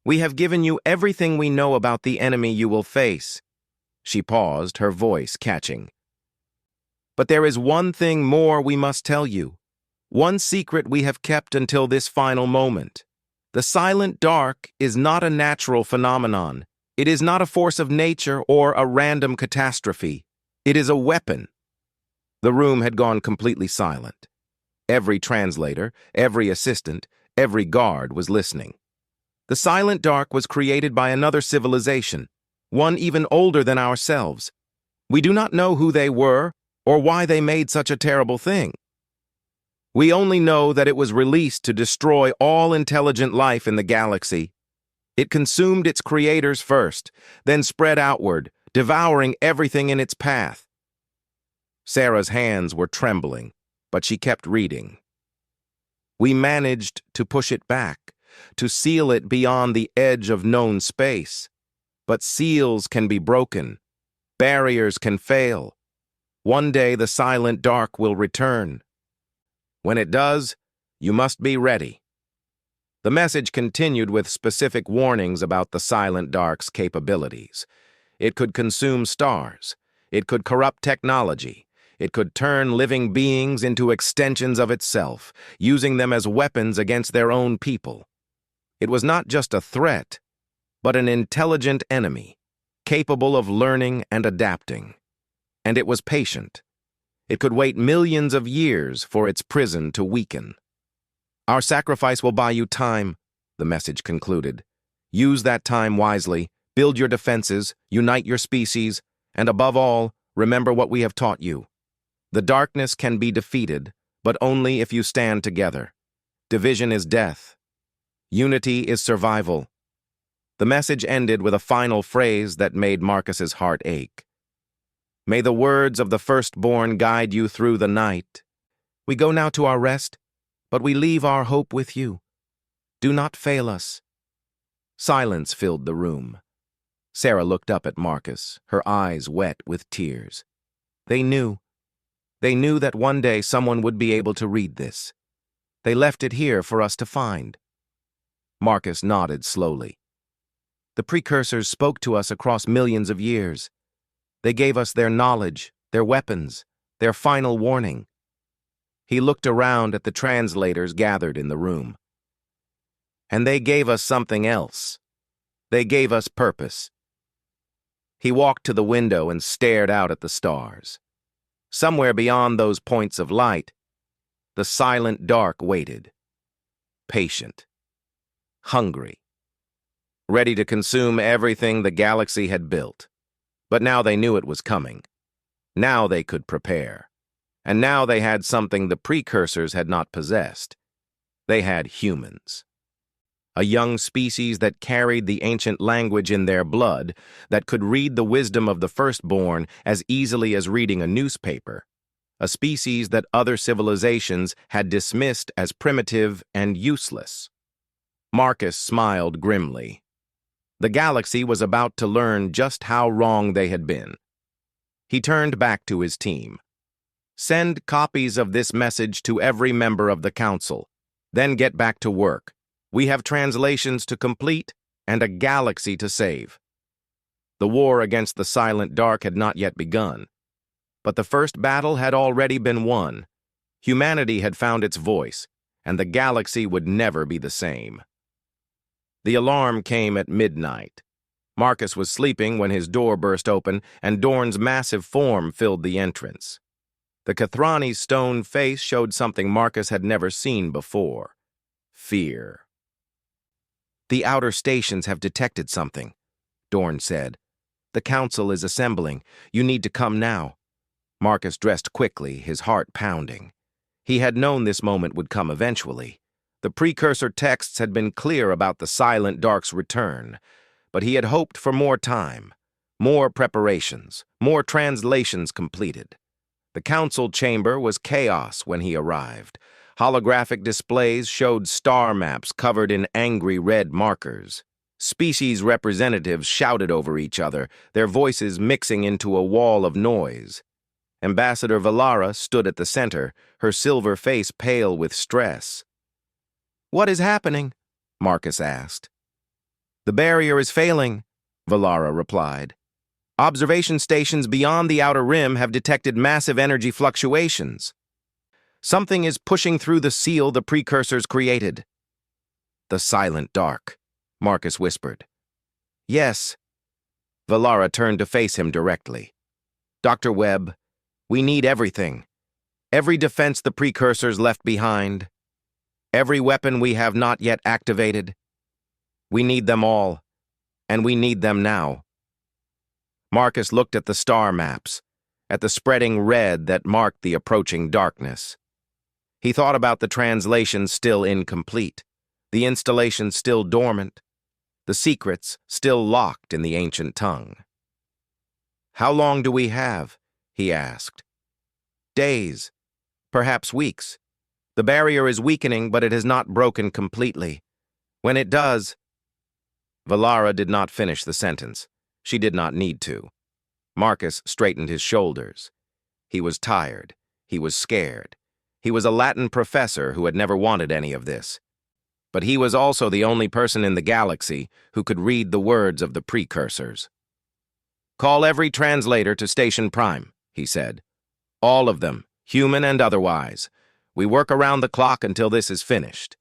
We have given you everything we know about the enemy you will face." She paused, her voice catching. "But there is one thing more we must tell you. One secret we have kept until this final moment. The silent dark is not a natural phenomenon. It is not a force of nature or a random catastrophe. It is a weapon." The room had gone completely silent. Every translator, every assistant, every guard was listening. The silent dark was created by another civilization, one even older than ourselves. We do not know who they were or why they made such a terrible thing. We only know that it was released to destroy all intelligent life in the galaxy. It consumed its creators first, then spread outward, devouring everything in its path. Sarah's hands were trembling, but she kept reading. "We managed to push it back, to seal it beyond the edge of known space. But seals can be broken. Barriers can fail. One day the silent dark will return. When it does, you must be ready." The message continued with specific warnings about the silent dark's capabilities. It could consume stars. It could corrupt technology. It could turn living beings into extensions of itself, using them as weapons against their own people. It was not just a threat, but an intelligent enemy, capable of learning and adapting. And it was patient. It could wait millions of years for its prison to weaken. "Our sacrifice will buy you time," the message concluded. "Use that time wisely, build your defenses, unite your species, and above all, remember what we have taught you. The darkness can be defeated, but only if you stand together. Division is death. Unity is survival." The message ended with a final phrase that made Marcus's heart ache. "May the words of the firstborn guide you through the night. We go now to our rest, but we leave our hope with you. Do not fail us." Silence filled the room. Sarah looked up at Marcus, her eyes wet with tears. They knew. They knew that one day someone would be able to read this. They left it here for us to find. Marcus nodded slowly. "The precursors spoke to us across millions of years. They gave us their knowledge, their weapons, their final warning." He looked around at the translators gathered in the room. "And they gave us something else. They gave us purpose." He walked to the window and stared out at the stars. Somewhere beyond those points of light, the silent dark waited. Patient. Hungry. Ready to consume everything the galaxy had built. But now they knew it was coming. Now they could prepare. And now they had something the precursors had not possessed. They had humans. A young species that carried the ancient language in their blood, that could read the wisdom of the firstborn as easily as reading a newspaper. A species that other civilizations had dismissed as primitive and useless. Marcus smiled grimly. The galaxy was about to learn just how wrong they had been. He turned back to his team. Send copies of this message to every member of the council. Then get back to work. We have translations to complete and a galaxy to save. The war against the Silent Dark had not yet begun, but the first battle had already been won. Humanity had found its voice, and the galaxy would never be the same. The alarm came at midnight. Marcus was sleeping when his door burst open and Dorn's massive form filled the entrance. The Kathrani's stone face showed something Marcus had never seen before: fear. "The outer stations have detected something," Dorn said. "The council is assembling. You need to come now." Marcus dressed quickly, his heart pounding. He had known this moment would come eventually. The precursor texts had been clear about the Silent Dark's return, but he had hoped for more time, more preparations, more translations completed. The council chamber was chaos when he arrived. Holographic displays showed star maps covered in angry red markers. Species representatives shouted over each other, their voices mixing into a wall of noise. Ambassador Valara stood at the center, her silver face pale with stress. "What is happening?" Marcus asked. "The barrier is failing," Valara replied. "Observation stations beyond the outer rim have detected massive energy fluctuations. Something is pushing through the seal the precursors created." "The Silent Dark," Marcus whispered. "Yes." Valara turned to face him directly. "Dr. Webb, we need everything. Every defense the precursors left behind. Every weapon we have not yet activated. We need them all, and we need them now." Marcus looked at the star maps, at the spreading red that marked the approaching darkness. He thought about the translations still incomplete, the installations still dormant, the secrets still locked in the ancient tongue. "How long do we have?" he asked. "Days, perhaps weeks. The barrier is weakening, but it has not broken completely. When it does—" Valara did not finish the sentence. She did not need to. Marcus straightened his shoulders. He was tired. He was scared. He was a Latin professor who had never wanted any of this. But he was also the only person in the galaxy who could read the words of the precursors. "Call every translator to Station Prime," he said. "All of them, human and otherwise. We work around the clock until this is finished."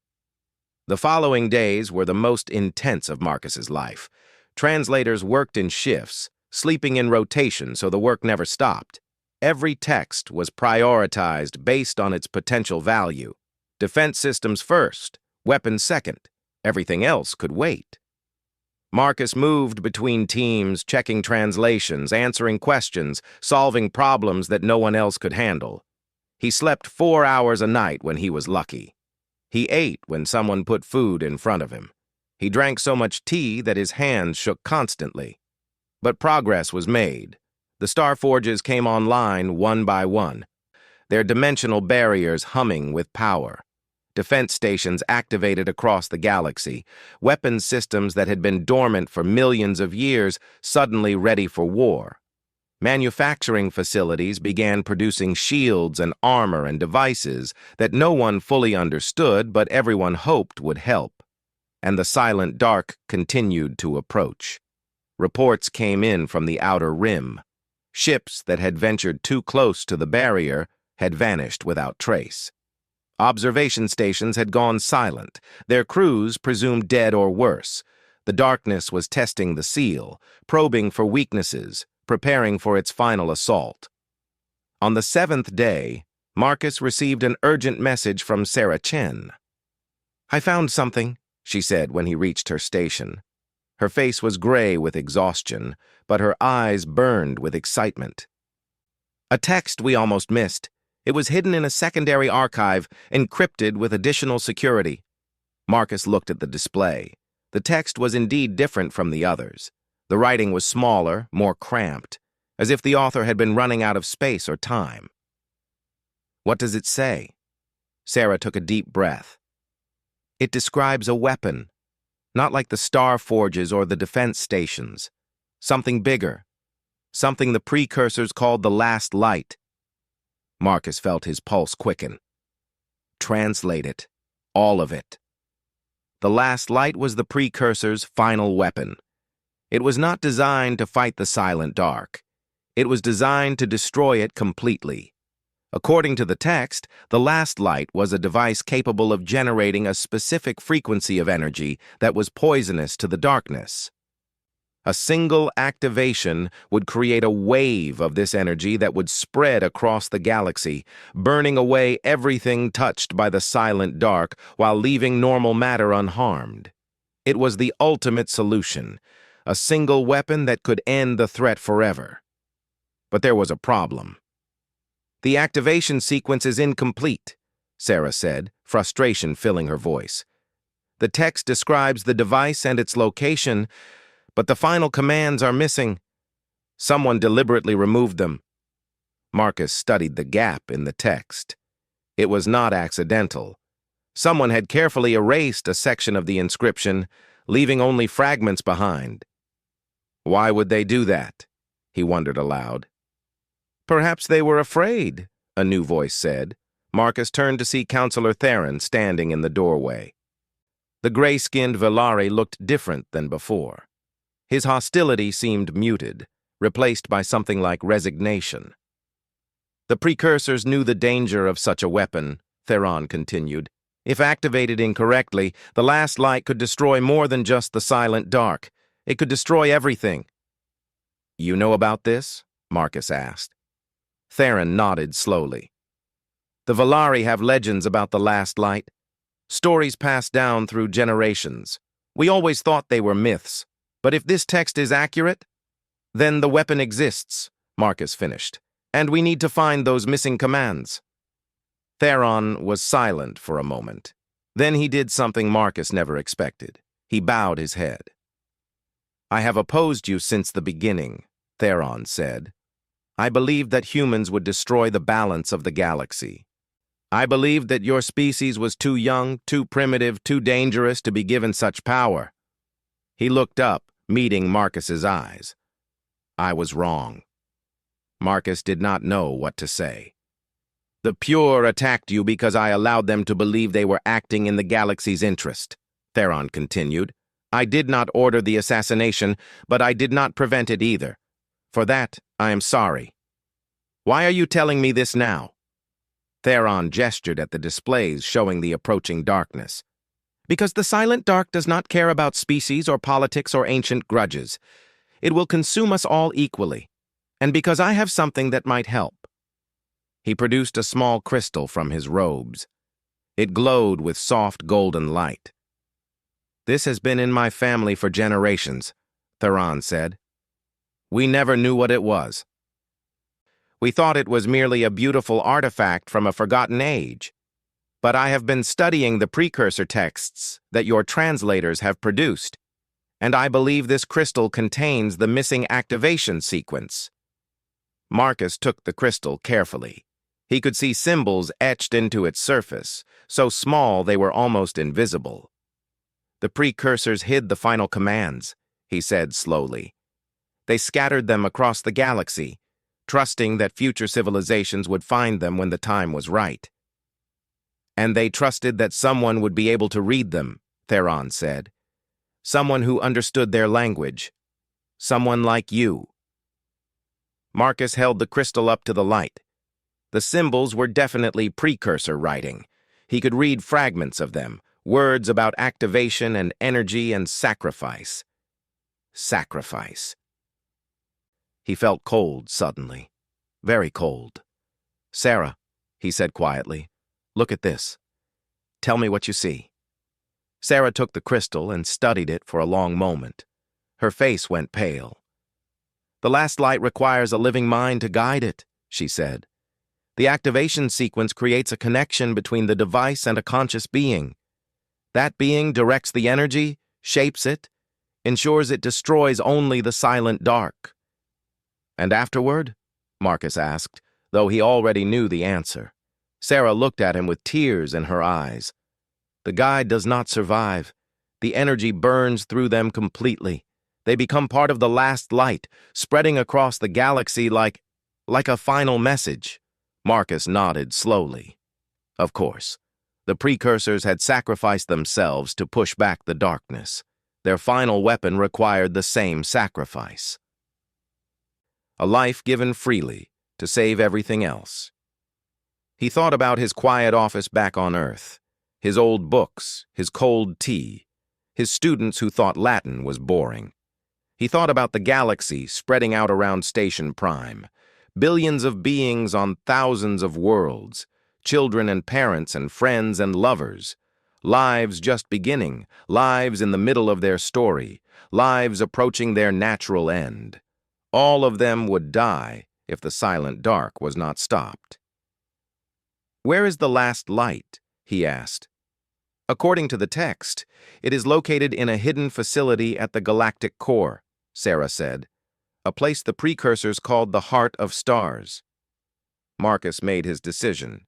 The following days were the most intense of Marcus's life. Translators worked in shifts, sleeping in rotation so the work never stopped. Every text was prioritized based on its potential value. Defense systems first, weapons second. Everything else could wait. Marcus moved between teams, checking translations, answering questions, solving problems that no one else could handle. He slept 4 hours a night when he was lucky. He ate when someone put food in front of him. He drank so much tea that his hands shook constantly. But progress was made. The star forges came online one by one, their dimensional barriers humming with power. Defense stations activated across the galaxy, weapons systems that had been dormant for millions of years suddenly ready for war. Manufacturing facilities began producing shields and armor and devices that no one fully understood but everyone hoped would help. And the Silent Dark continued to approach. Reports came in from the outer rim. Ships that had ventured too close to the barrier had vanished without trace. Observation stations had gone silent, their crews presumed dead or worse. The darkness was testing the seal, probing for weaknesses, preparing for its final assault. On the 7th day, Marcus received an urgent message from Sarah Chen. "I found something," she said when he reached her station. Her face was gray with exhaustion, but her eyes burned with excitement. "A text we almost missed. It was hidden in a secondary archive, encrypted with additional security." Marcus looked at the display. The text was indeed different from the others. The writing was smaller, more cramped, as if the author had been running out of space or time. "What does it say?" Sarah took a deep breath. "It describes a weapon, not like the star forges or the defense stations. Something bigger, something the precursors called the last light." Marcus felt his pulse quicken. Translate it. All of it. The last light was the precursor's final weapon. It was not designed to fight the silent dark. It was designed to destroy it completely. According to the text, the last light was a device capable of generating a specific frequency of energy that was poisonous to the darkness. A single activation would create a wave of this energy that would spread across the galaxy, burning away everything touched by the silent dark while leaving normal matter unharmed. It was the ultimate solution, a single weapon that could end the threat forever. But there was a problem. The activation sequence is incomplete, Sarah said, frustration filling her voice. The text describes the device and its location, but the final commands are missing. Someone deliberately removed them. Marcus studied the gap in the text. It was not accidental. Someone had carefully erased a section of the inscription, leaving only fragments behind. Why would they do that? He wondered aloud. Perhaps they were afraid, a new voice said. Marcus turned to see Counselor Theron standing in the doorway. The gray-skinned Velari looked different than before. His hostility seemed muted, replaced by something like resignation. The precursors knew the danger of such a weapon, Theron continued. If activated incorrectly, the last light could destroy more than just the silent dark. It could destroy everything. You know about this? Marcus asked. Theron nodded slowly. The Velari have legends about the last light. Stories passed down through generations. We always thought they were myths. But if this text is accurate, then the weapon exists, Marcus finished, and we need to find those missing commands. Theron was silent for a moment. Then he did something Marcus never expected. He bowed his head. I have opposed you since the beginning, Theron said. I believed that humans would destroy the balance of the galaxy. I believed that your species was too young, too primitive, too dangerous to be given such power. He looked up, meeting Marcus's eyes. I was wrong. Marcus did not know what to say. The pure attacked you because I allowed them to believe they were acting in the galaxy's interest, Theron continued. I did not order the assassination, but I did not prevent it either. For that, I am sorry. Why are you telling me this now? Theron gestured at the displays showing the approaching darkness. Because the silent dark does not care about species or politics or ancient grudges. It will consume us all equally. And because I have something that might help. He produced a small crystal from his robes. It glowed with soft golden light. This has been in my family for generations, Theron said. We never knew what it was. We thought it was merely a beautiful artifact from a forgotten age. But I have been studying the precursor texts that your translators have produced, and I believe this crystal contains the missing activation sequence. Marcus took the crystal carefully. He could see symbols etched into its surface, so small they were almost invisible. The precursors hid the final commands, he said slowly. They scattered them across the galaxy, trusting that future civilizations would find them when the time was right. And they trusted that someone would be able to read them, Theron said. Someone who understood their language. Someone like you. Marcus held the crystal up to the light. The symbols were definitely precursor writing. He could read fragments of them, words about activation and energy and sacrifice. Sacrifice. He felt cold suddenly. Very cold. Sarah, he said quietly, look at this. Tell me what you see. Sarah took the crystal and studied it for a long moment. Her face went pale. The last light requires a living mind to guide it, she said. The activation sequence creates a connection between the device and a conscious being. That being directs the energy, shapes it, ensures it destroys only the silent dark. And afterward? Marcus asked, though he already knew the answer. Sarah looked at him with tears in her eyes. The guide does not survive. The energy burns through them completely. They become part of the last light, spreading across the galaxy like a final message. Marcus nodded slowly. Of course. The precursors had sacrificed themselves to push back the darkness. Their final weapon required the same sacrifice. A life given freely to save everything else. He thought about his quiet office back on Earth, his old books, his cold tea, his students who thought Latin was boring. He thought about the galaxy spreading out around Station Prime, billions of beings on thousands of worlds, children and parents and friends and lovers, lives just beginning, lives in the middle of their story, lives approaching their natural end. All of them would die if the silent dark was not stopped. "Where is the last light?" he asked. "According to the text, it is located in a hidden facility at the galactic core," Sarah said, "a place the precursors called the Heart of Stars." Marcus made his decision.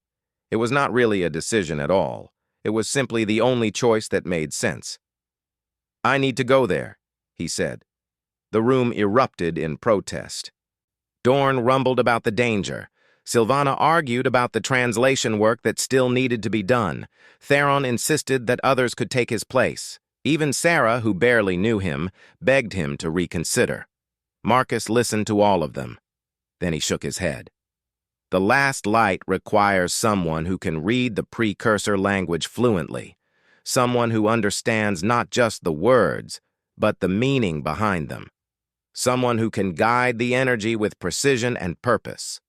It was not really a decision at all. It was simply the only choice that made sense. "I need to go there," he said. The room erupted in protest. Dorn rumbled about the danger. Sylvana argued about the translation work that still needed to be done. Theron insisted that others could take his place. Even Sarah, who barely knew him, begged him to reconsider. Marcus listened to all of them. Then he shook his head. The last light requires someone who can read the precursor language fluently, someone who understands not just the words, but the meaning behind them, someone who can guide the energy with precision and purpose.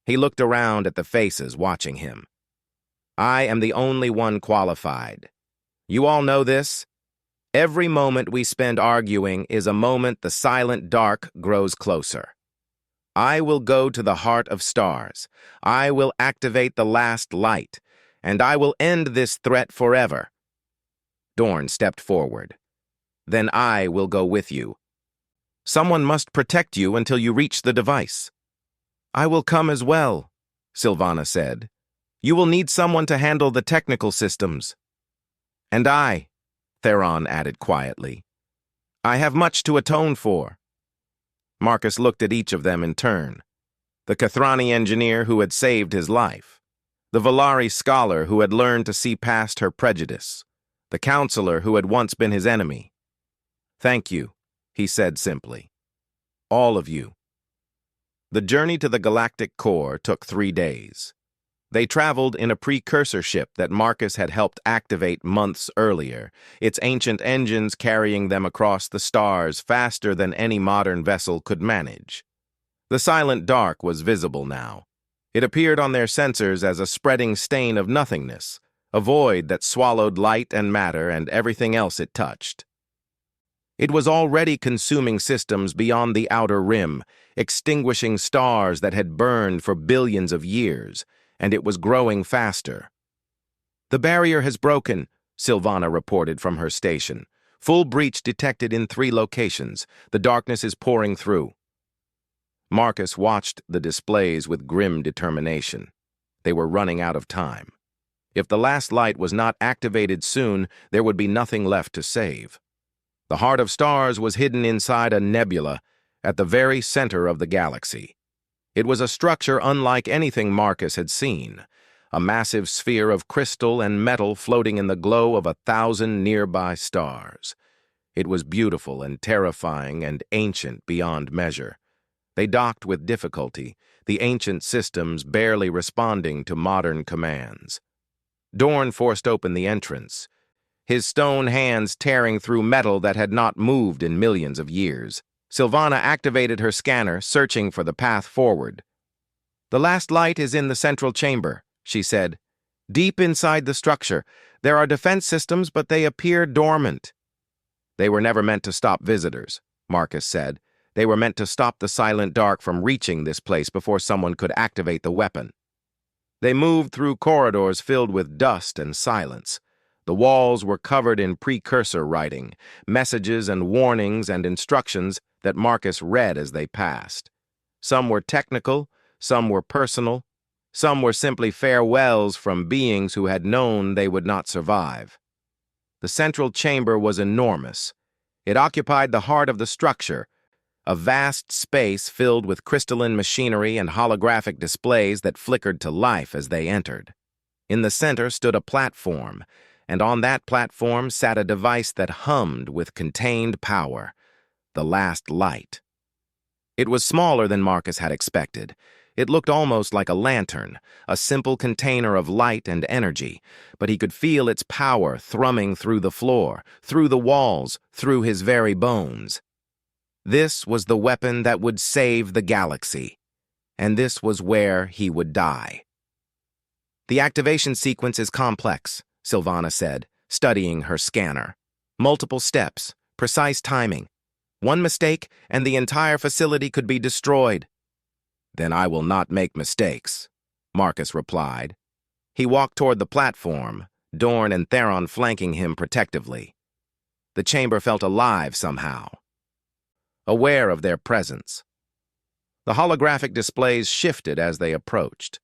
He looked around at the faces watching him. "I am the only one qualified. You all know this? Every moment we spend arguing is a moment the silent dark grows closer. I will go to the Heart of Stars. I will activate the last light, and I will end this threat forever." Dorn stepped forward. "Then I will go with you. Someone must protect you until you reach the device." "I will come as well," Sylvana said. "You will need someone to handle the technical systems." "And I," Theron added quietly. "I have much to atone for." Marcus looked at each of them in turn. The Kathrani engineer who had saved his life. The Valari scholar who had learned to see past her prejudice. The counselor who had once been his enemy. "Thank you," he said simply. "All of you." The journey to the galactic core took 3 days. They traveled in a precursor ship that Marcus had helped activate months earlier, its ancient engines carrying them across the stars faster than any modern vessel could manage. The silent dark was visible now. It appeared on their sensors as a spreading stain of nothingness, a void that swallowed light and matter and everything else it touched. It was already consuming systems beyond the outer rim, extinguishing stars that had burned for billions of years, and it was growing faster. "The barrier has broken," Sylvana reported from her station. "Full breach detected in 3 locations. The darkness is pouring through." Marcus watched the displays with grim determination. They were running out of time. If the last light was not activated soon, there would be nothing left to save. The Heart of Stars was hidden inside a nebula at the very center of the galaxy. It was a structure unlike anything Marcus had seen, a massive sphere of crystal and metal floating in the glow of 1,000 nearby stars. It was beautiful and terrifying and ancient beyond measure. They docked with difficulty, the ancient systems barely responding to modern commands. Dorn forced open the entrance, his stone hands tearing through metal that had not moved in millions of years. Sylvana activated her scanner, searching for the path forward. "The last light is in the central chamber," she said. "Deep inside the structure. There are defense systems, but they appear dormant." "They were never meant to stop visitors," Marcus said. "They were meant to stop the silent dark from reaching this place before someone could activate the weapon." They moved through corridors filled with dust and silence. The walls were covered in precursor writing, messages and warnings and instructions that Marcus read as they passed. Some were technical, some were personal, some were simply farewells from beings who had known they would not survive. The central chamber was enormous. It occupied the heart of the structure, a vast space filled with crystalline machinery and holographic displays that flickered to life as they entered. In the center stood a platform, and on that platform sat a device that hummed with contained power, the last light. It was smaller than Marcus had expected. It looked almost like a lantern, a simple container of light and energy, but he could feel its power thrumming through the floor, through the walls, through his very bones. This was the weapon that would save the galaxy, and this was where he would die. The activation sequence is complex, Sylvana said, studying her scanner. Multiple steps, precise timing. One mistake, and the entire facility could be destroyed. Then I will not make mistakes, Marcus replied. He walked toward the platform, Dorn and Theron flanking him protectively. The chamber felt alive somehow, aware of their presence. The holographic displays shifted as they approached,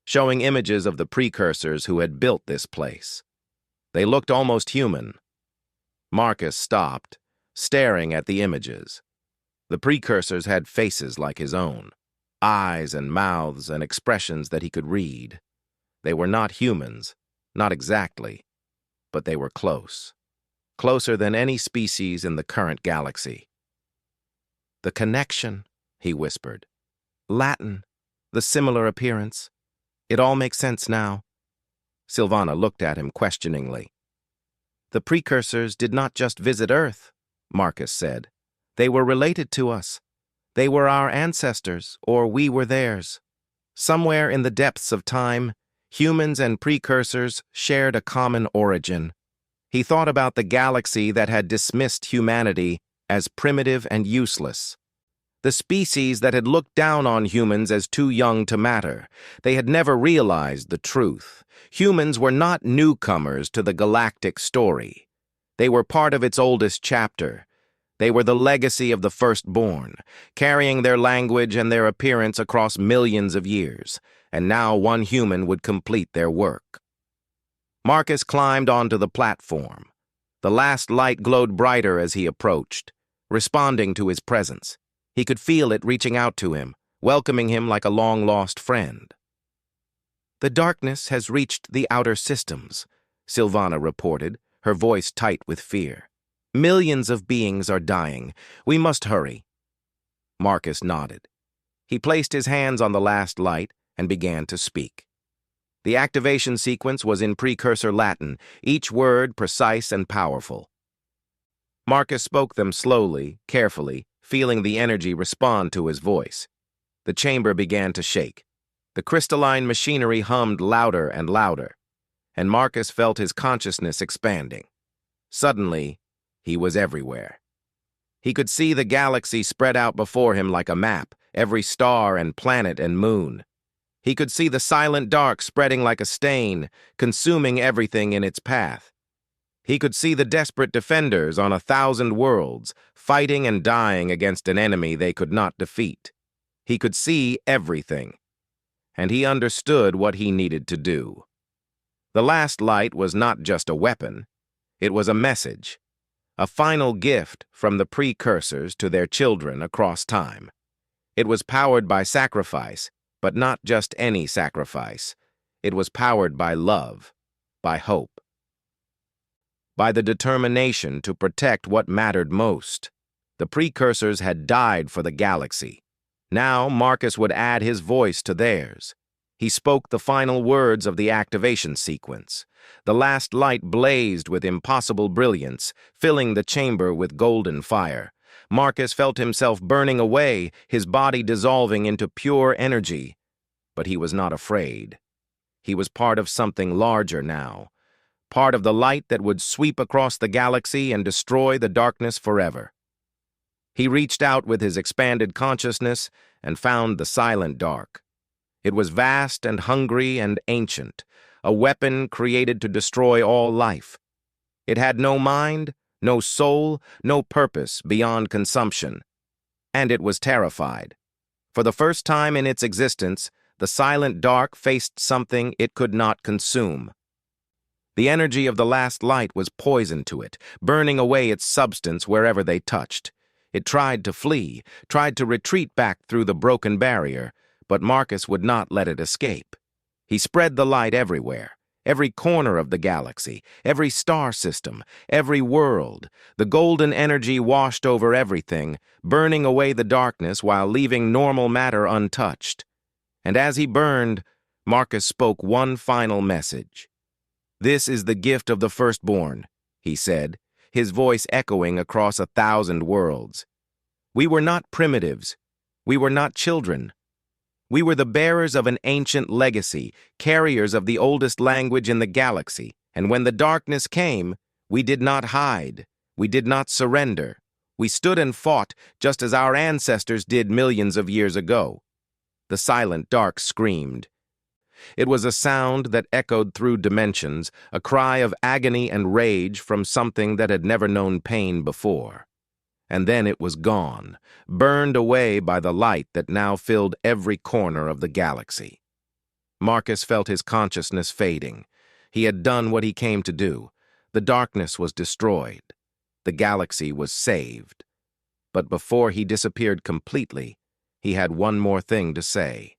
showing images of the precursors who had built this place. They looked almost human. Marcus stopped, staring at the images. The precursors had faces like his own, eyes and mouths and expressions that he could read. They were not humans, not exactly, but they were close. Closer than any species in the current galaxy. The connection, he whispered. Latin, the similar appearance. It all makes sense now. Sylvana looked at him questioningly. The precursors did not just visit Earth, Marcus said. They were related to us. They were our ancestors, or we were theirs. Somewhere in the depths of time, humans and precursors shared a common origin. He thought about the galaxy that had dismissed humanity as primitive and useless. The species that had looked down on humans as too young to matter. They had never realized the truth. Humans were not newcomers to the galactic story. They were part of its oldest chapter. They were the legacy of the firstborn, carrying their language and their appearance across millions of years, and now one human would complete their work. Marcus climbed onto the platform. The last light glowed brighter as he approached, responding to his presence. He could feel it reaching out to him, welcoming him like a long-lost friend. The darkness has reached the outer systems, Sylvana reported, her voice tight with fear. Millions of beings are dying. We must hurry. Marcus nodded. He placed his hands on the last light and began to speak. The activation sequence was in precursor Latin, each word precise and powerful. Marcus spoke them slowly, carefully, feeling the energy respond to his voice. The chamber began to shake. The crystalline machinery hummed louder and louder, and Marcus felt his consciousness expanding. Suddenly, he was everywhere. He could see the galaxy spread out before him like a map, every star and planet and moon. He could see the silent dark spreading like a stain, consuming everything in its path. He could see the desperate defenders on 1,000 worlds, fighting and dying against an enemy they could not defeat. He could see everything, and he understood what he needed to do. The last light was not just a weapon. It was a message, a final gift from the precursors to their children across time. It was powered by sacrifice, but not just any sacrifice. It was powered by love, by hope, by the determination to protect what mattered most. The precursors had died for the galaxy. Now Marcus would add his voice to theirs. He spoke the final words of the activation sequence. The last light blazed with impossible brilliance, filling the chamber with golden fire. Marcus felt himself burning away, his body dissolving into pure energy. But he was not afraid. He was part of something larger now, part of the light that would sweep across the galaxy and destroy the darkness forever. He reached out with his expanded consciousness and found the silent dark. It was vast and hungry and ancient, a weapon created to destroy all life. It had no mind, no soul, no purpose beyond consumption. And it was terrified. For the first time in its existence, the silent dark faced something it could not consume. The energy of the last light was poison to it, burning away its substance wherever they touched. It tried to flee, tried to retreat back through the broken barrier, but Marcus would not let it escape. He spread the light everywhere, every corner of the galaxy, every star system, every world. The golden energy washed over everything, burning away the darkness while leaving normal matter untouched. And as he burned, Marcus spoke one final message. "This is the gift of the firstborn," he said, his voice echoing across 1,000 worlds. We were not primitives. We were not children. We were the bearers of an ancient legacy, carriers of the oldest language in the galaxy, and when the darkness came, we did not hide. We did not surrender. We stood and fought, just as our ancestors did millions of years ago. The silent dark screamed. It was a sound that echoed through dimensions, a cry of agony and rage from something that had never known pain before. And then it was gone, burned away by the light that now filled every corner of the galaxy. Marcus felt his consciousness fading. He had done what he came to do. The darkness was destroyed. The galaxy was saved. But before he disappeared completely, he had one more thing to say.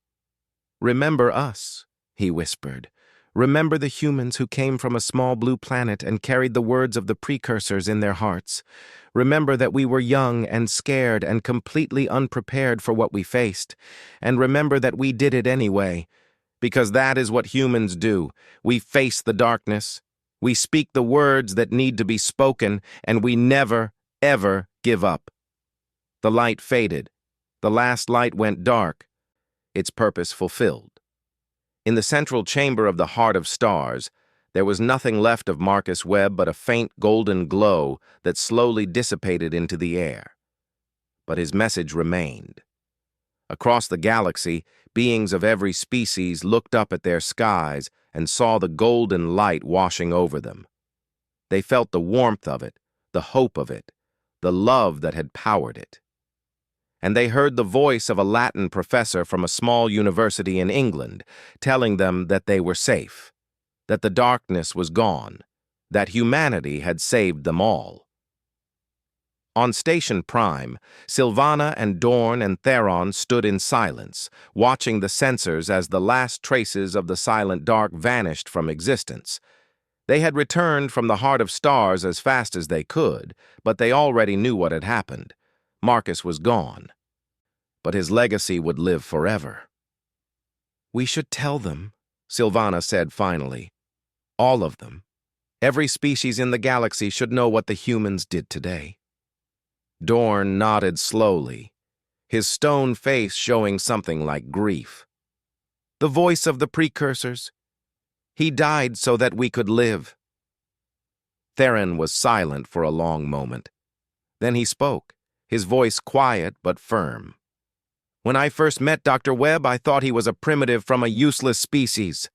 "Remember us," he whispered. "Remember the humans who came from a small blue planet and carried the words of the precursors in their hearts. Remember that we were young and scared and completely unprepared for what we faced. And remember that we did it anyway, because that is what humans do. We face the darkness. We speak the words that need to be spoken, and we never, ever give up." The light faded. The last light went dark, its purpose fulfilled. In the central chamber of the Heart of Stars, there was nothing left of Marcus Webb but a faint golden glow that slowly dissipated into the air. But his message remained. Across the galaxy, beings of every species looked up at their skies and saw the golden light washing over them. They felt the warmth of it, the hope of it, the love that had powered it. And they heard the voice of a Latin professor from a small university in England, telling them that they were safe, that the darkness was gone, that humanity had saved them all. On Station Prime, Sylvana and Dorn and Theron stood in silence, watching the sensors as the last traces of the silent dark vanished from existence. They had returned from the Heart of Stars as fast as they could, but they already knew what had happened. Marcus was gone, but his legacy would live forever. "We should tell them," Sylvana said finally. "All of them. Every species in the galaxy should know what the humans did today." Dorn nodded slowly, his stone face showing something like grief. "The voice of the precursors. He died so that we could live." Theron was silent for a long moment. Then he spoke, his voice quiet but firm. "When I first met Dr. Webb, I thought he was a primitive from a useless species.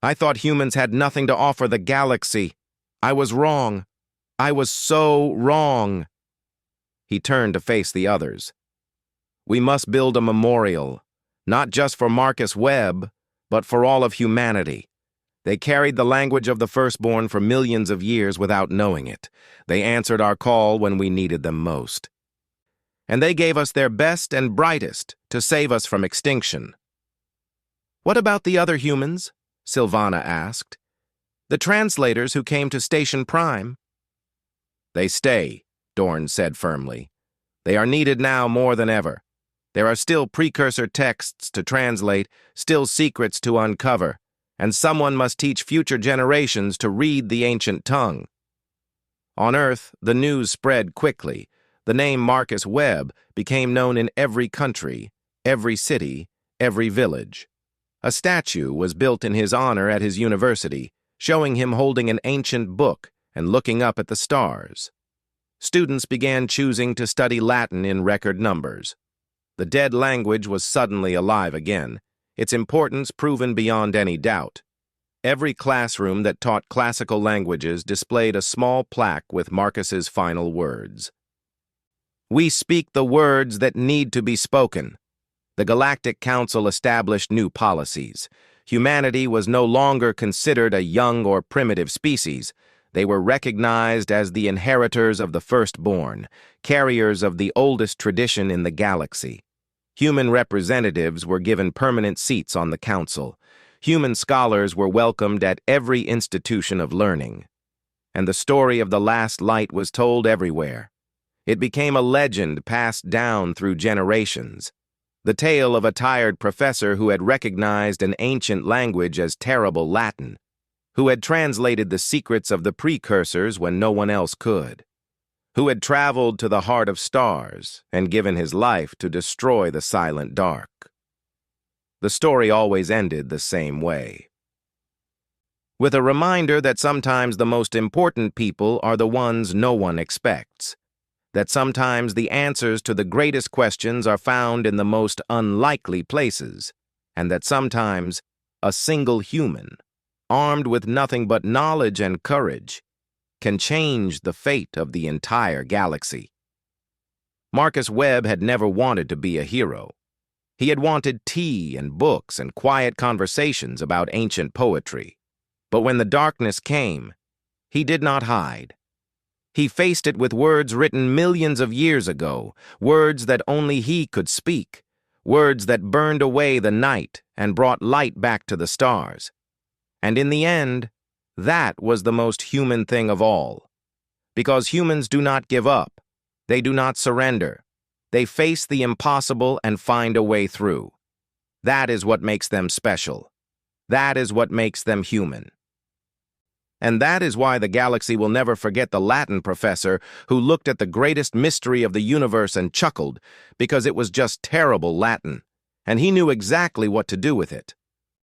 I thought humans had nothing to offer the galaxy. I was wrong. I was so wrong." He turned to face the others. "We must build a memorial, not just for Marcus Webb, but for all of humanity. They carried the language of the firstborn for millions of years without knowing it. They answered our call when we needed them most. And they gave us their best and brightest to save us from extinction." "What about the other humans?" Sylvana asked. "The translators who came to Station Prime?" "They stay," Dorn said firmly. "They are needed now more than ever. There are still precursor texts to translate, still secrets to uncover, and someone must teach future generations to read the ancient tongue." On Earth, the news spread quickly. The name Marcus Webb became known in every country, every city, every village. A statue was built in his honor at his university, showing him holding an ancient book and looking up at the stars. Students began choosing to study Latin in record numbers. The dead language was suddenly alive again, its importance proven beyond any doubt. Every classroom that taught classical languages displayed a small plaque with Marcus's final words. "We speak the words that need to be spoken." The Galactic Council established new policies. Humanity was no longer considered a young or primitive species. They were recognized as the inheritors of the firstborn, carriers of the oldest tradition in the galaxy. Human representatives were given permanent seats on the council. Human scholars were welcomed at every institution of learning. And the story of the last light was told everywhere. It became a legend passed down through generations. The tale of a tired professor who had recognized an ancient language as terrible Latin, who had translated the secrets of the precursors when no one else could, who had traveled to the heart of stars and given his life to destroy the silent dark. The story always ended the same way, with a reminder that sometimes the most important people are the ones no one expects, that sometimes the answers to the greatest questions are found in the most unlikely places, and that sometimes a single human, armed with nothing but knowledge and courage, can change the fate of the entire galaxy. Marcus Webb had never wanted to be a hero. He had wanted tea and books and quiet conversations about ancient poetry. But when the darkness came, he did not hide. He faced it with words written millions of years ago, words that only he could speak, words that burned away the night and brought light back to the stars. And in the end, that was the most human thing of all. Because humans do not give up. They do not surrender. They face the impossible and find a way through. That is what makes them special. That is what makes them human. And that is why the galaxy will never forget the Latin professor who looked at the greatest mystery of the universe and chuckled, because it was just terrible Latin, and he knew exactly what to do with it.